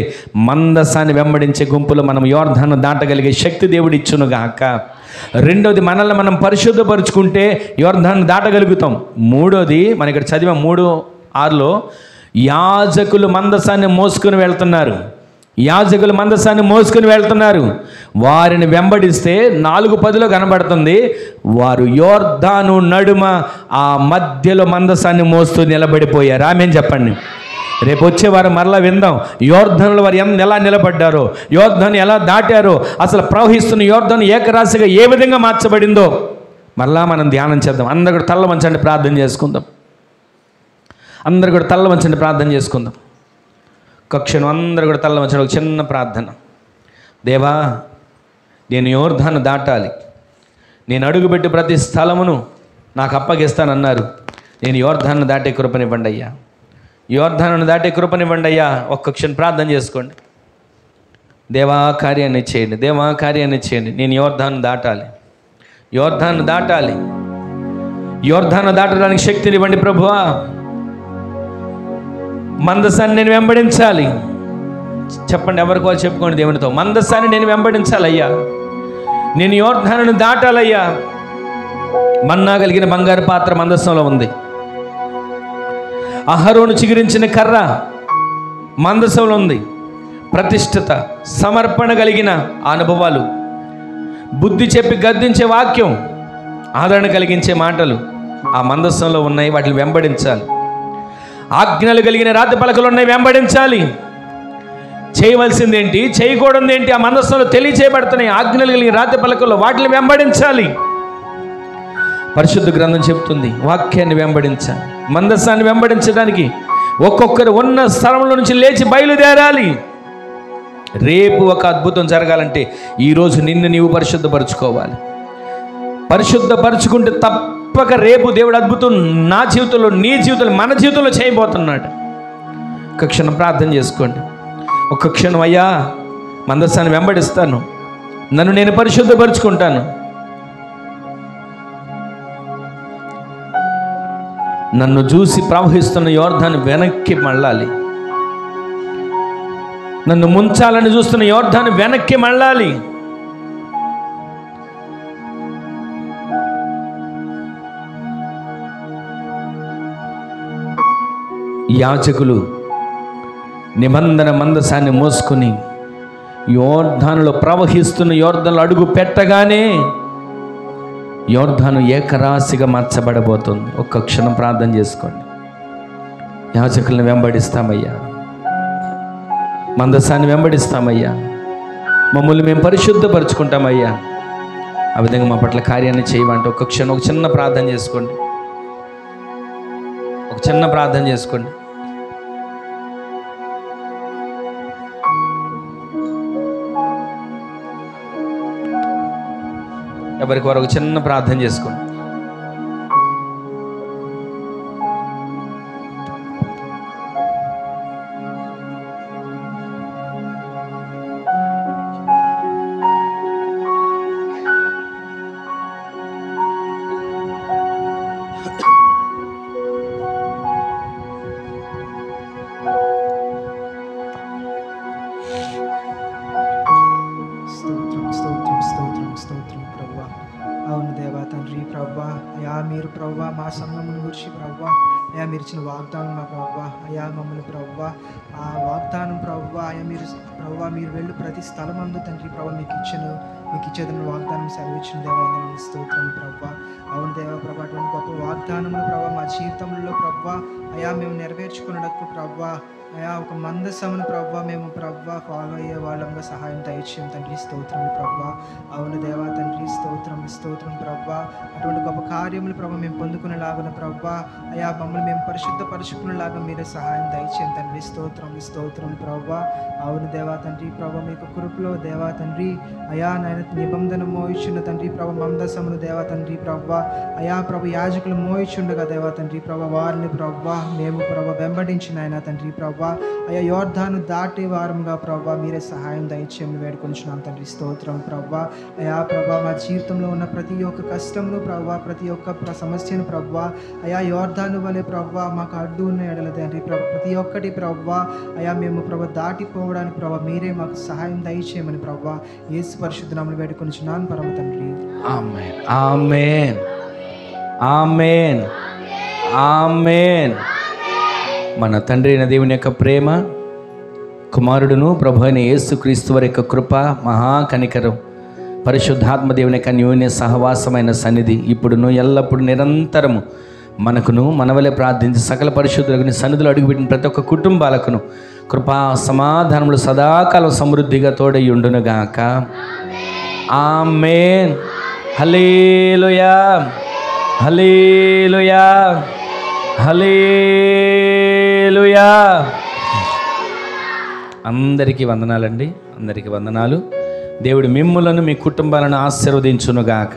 మందసాన్ని వెంబడించే గుంపులో మనం యోర్దాను దాటగలిగే శక్తి దేవుడు ఇచ్చునుగాక. రెండోది, మనల్ని మనం పరిశుద్ధపరుచుకుంటే యోర్దాను దాటగలుగుతాం. మూడోది, మన ఇక్కడ చదివాం 3:6లో, యాజకులు మందసాన్ని మోసుకుని వెళ్తున్నారు. యాజకులు మందసాన్ని మోసుకుని వెళ్తున్నారు. వారిని వెంబడిస్తే 4:10లో కనబడుతుంది, వారు యోర్దాను నడుమ ఆ మధ్యలో మందసాన్ని మోస్తూ నిలబడిపోయారు. ఆమేన్ చెప్పండి. రేపు వచ్చే వారం మరలా విందాం యోర్దానులో వారు ఎలా నిలబడ్డారో, యోర్దాను ఎలా దాటారో, అసలు ప్రవహిస్తున్న యోర్దాను ఏకరాశిగా ఏ విధంగా మార్చబడిందో మరలా మనం ధ్యానం చేద్దాం. అందరూ కూడా తల్ల వంచండి, ప్రార్థన చేసుకుందాం. అందరూ కూడా తల్ల వంచండి, ప్రార్థన చేసుకుందాం. కక్షను అందరూ కూడా తల్ల వంచండి. ఒక చిన్న ప్రార్థన. దేవా, నేను యోర్దాను దాటాలి. నేను అడుగుపెట్టి ప్రతి స్థలమును నాకు అప్పగిస్తానన్నారు. నేను యోర్దాను దాటే కృపనివ్వండి అయ్యా. యోర్దాను దాటే కృపనివ్వండి అయ్యా. ఒక్క క్షణం ప్రార్థన చేసుకోండి. దేవా కార్యాన్ని చేయండి, దేవా కార్యాన్ని చేయండి. నేను యోర్దాను దాటాలి, యోర్దాను దాటాలి. యోర్దాను దాటడానికి శక్తినివ్వండి ప్రభువా. మందసాన్ని నేను వెంబడించాలి. చెప్పండి, ఎవరికి వాళ్ళు చెప్పుకోండి దేవునితో. మందసాన్ని నేను వెంబడించాలయ్యా. నేను యోర్దానును దాటాలయ్యా. మన్నా కలిగిన బంగారు పాత్ర మందసంలో ఉంది. అహరోను చిగురించిన కర్ర మందసంలో ఉంది. ప్రతిష్ఠిత, సమర్పణ కలిగిన అనుభవాలు, బుద్ధి చెప్పి గద్దించే వాక్యం, ఆదరణ కలిగించే మాటలు ఆ మందసంలో ఉన్నాయి. వాటిని వెంబడించాలి. ఆజ్ఞలు కలిగిన రాతి పలకలు ఉన్నాయి, వెంబడించాలి. చేయవలసింది ఏంటి, చేయకూడదు ఏంటి ఆ మందసంలో తెలియచేయబడుతున్నాయి. ఆజ్ఞలు కలిగిన రాతి పలకల్లో వాటిని వెంబడించాలి. పరిశుద్ధ గ్రంథం చెప్తుంది, వాక్యాన్ని వెంబడించాలి. మందసాన్ని వెంబడించడానికి ఒక్కొక్కరు ఉన్న స్థలంలో నుంచి లేచి బయలుదేరాలి. రేపు ఒక అద్భుతం జరగాలంటే ఈరోజు నిన్ను నీవు పరిశుద్ధపరచుకోవాలి. పరిశుద్ధపరచుకుంటే తప్పక రేపు దేవుడు అద్భుతం నా జీవితంలో, నీ జీవితంలో, మన జీవితంలో చేయబోతున్నాడు. ఒక క్షణం ప్రార్థన చేసుకోండి. ఒక్క క్షణం, అయ్యా మందసాన్ని వెంబడిస్తాను, నన్ను నేను పరిశుద్ధపరుచుకుంటాను. నన్ను చూసి ప్రవహిస్తున్న యోర్దాను వెనక్కి మళ్ళాలి. నన్ను ముంచాలని చూస్తున్న యోర్దాను వెనక్కి మళ్ళాలి. యాజకులు నిబంధన మందసాన్ని మోసుకుని యోర్దానులో ప్రవహిస్తున్న యోర్దానులో అడుగు పెట్టగానే యోర్దాను ఏకరాశిగా మార్చబడబోతుంది. ఒక్క క్షణం ప్రార్థన చేసుకోండి. యాజకులను వెంబడిస్తామయ్యా, మందసాన్ని వెంబడిస్తామయ్యా, మమ్మల్ని మేము పరిశుద్ధపరుచుకుంటామయ్యా. ఆ విధంగా మా పట్ల కార్యాన్ని చేయమంటే ఒక్క క్షణం, ఒక చిన్న ప్రార్థన చేసుకోండి. ఒక చిన్న ప్రార్థన చేసుకోండి. ఎవరికి వారు ఒక చిన్న ప్రార్థన చేసుకోండి. మీరు ప్రవ్వా మా సంఘమును గురించి ప్రవ్వా అయ్యా మీరు ఇచ్చిన వాగ్దానం మా ప్రవ్వా అయ్యా మమ్మల్ని ప్రవ్వా ఆ వాగ్దానం ప్రవ్వా అయ్యా మీరు ప్రవ్వా మీరు వెళ్ళు ప్రతి స్థలమందు తండ్రి ప్రవ్వా మీకు ఇచ్చేదని వాగ్దానం సెలవిచ్చిన దేవాలయం స్తోత్రం ప్రవ్వా. అవును దేవా ప్రభా, అటువంటి గొప్ప వాగ్దానములు ప్రవ్వా మా జీవితంలో ప్రవ్వా అయ్యా మేము నెరవేర్చుకున్నకు ప్రవ్వా అయ్యా ఒక మందసమును ప్రవ్వా మేము ప్రవ్వా ఫాలో అయ్యే వాళ్ళంగా సహాయం దయచేయం తండ్రి స్తోత్రం ప్రవ్వా. అవును దేవా తండ్రి స్తోత్రం ప్రవ్వా. అటువంటి గొప్ప కార్యములు ప్రభావ మేము పొందుకునేలాగా ప్రవ్వా అయ్యా మమ్మల్ని మేము పరిశుద్ధపరుచుకునేలాగా మీరే సహాయం దయచేయం తండ్రి స్తోత్రం ప్రవ్వా. అవును దేవా తండ్రి ప్రభా మీకు కృపలో దేవా తండ్రి అయా నాయన నిబంధన మోయిచున్న తండ్రి ప్రభా మందసమును దేవా తండ్రి ప్రవ్వా అయా ప్రభు యాజకులు మోయిచుండగా దేవా తండ్రి ప్రభా వారిని ప్రవ్వా మేము ప్రభా వెంబడించిన ఆయన తండ్రి ప్రభా ప్రవ్వా అయా యోర్ధాను దాటే వారంగా ప్రవ్వా మీరే సహాయం దయచేయమని వేడుకొనిచున్నాం తండ్రి. స్తోత్రం ప్రవ్వా. అయా ప్రవ్వా మా జీవితంలో ఉన్న ప్రతి ఒక్క కష్టమును ప్రవ్వా, ప్రతి ఒక్క సమస్యను ప్రవ్వా అయా యోర్ధాను వలె ప్రవ్వా మాకు అడ్డు ఉన్న ఎడల తండ్రి ప్రతి ఒక్కటి ప్రవ్వా అయా మేము ప్రవ్వా దాటిపోవడానికి ప్రవ్వా మీరే మాకు సహాయం దయచేయమని ప్రవ్వా యేసు పరిశుద్ధ నామములో వేడుకొనిచున్నాను పరమ తండ్రి. ఆమేన్ ఆమేన్ ఆమేన్ ఆమేన్. మన తండ్రి అయిన దేవుని యొక్క ప్రేమ, కుమారుడును ప్రభు అయిన యేసుక్రీస్తు వారి యొక్క కృప, మహాకనికరం, పరిశుద్ధాత్మ దేవుని యొక్క అన్యోన్య సహవాసమైన సన్నిధి ఇప్పుడును ఎల్లప్పుడూ నిరంతరము మనకును మనవలే ప్రార్థించి సకల పరిశుద్ధులకు సన్నిధిలో అడుగుపెట్టిన ప్రతి ఒక్క కుటుంబాలకును కృపా సమాధానములు సదాకాలం సమృద్ధిగా తోడై ఉండునుగాక. ఆమేన్. హల్లెలూయా హల్లెలూయా హల్లెలూయా. అందరికీ వందనాలండి, అందరికీ వందనాలు. దేవుడు మిమ్ములను మీ కుటుంబాలను ఆశీర్వదించునుగాక.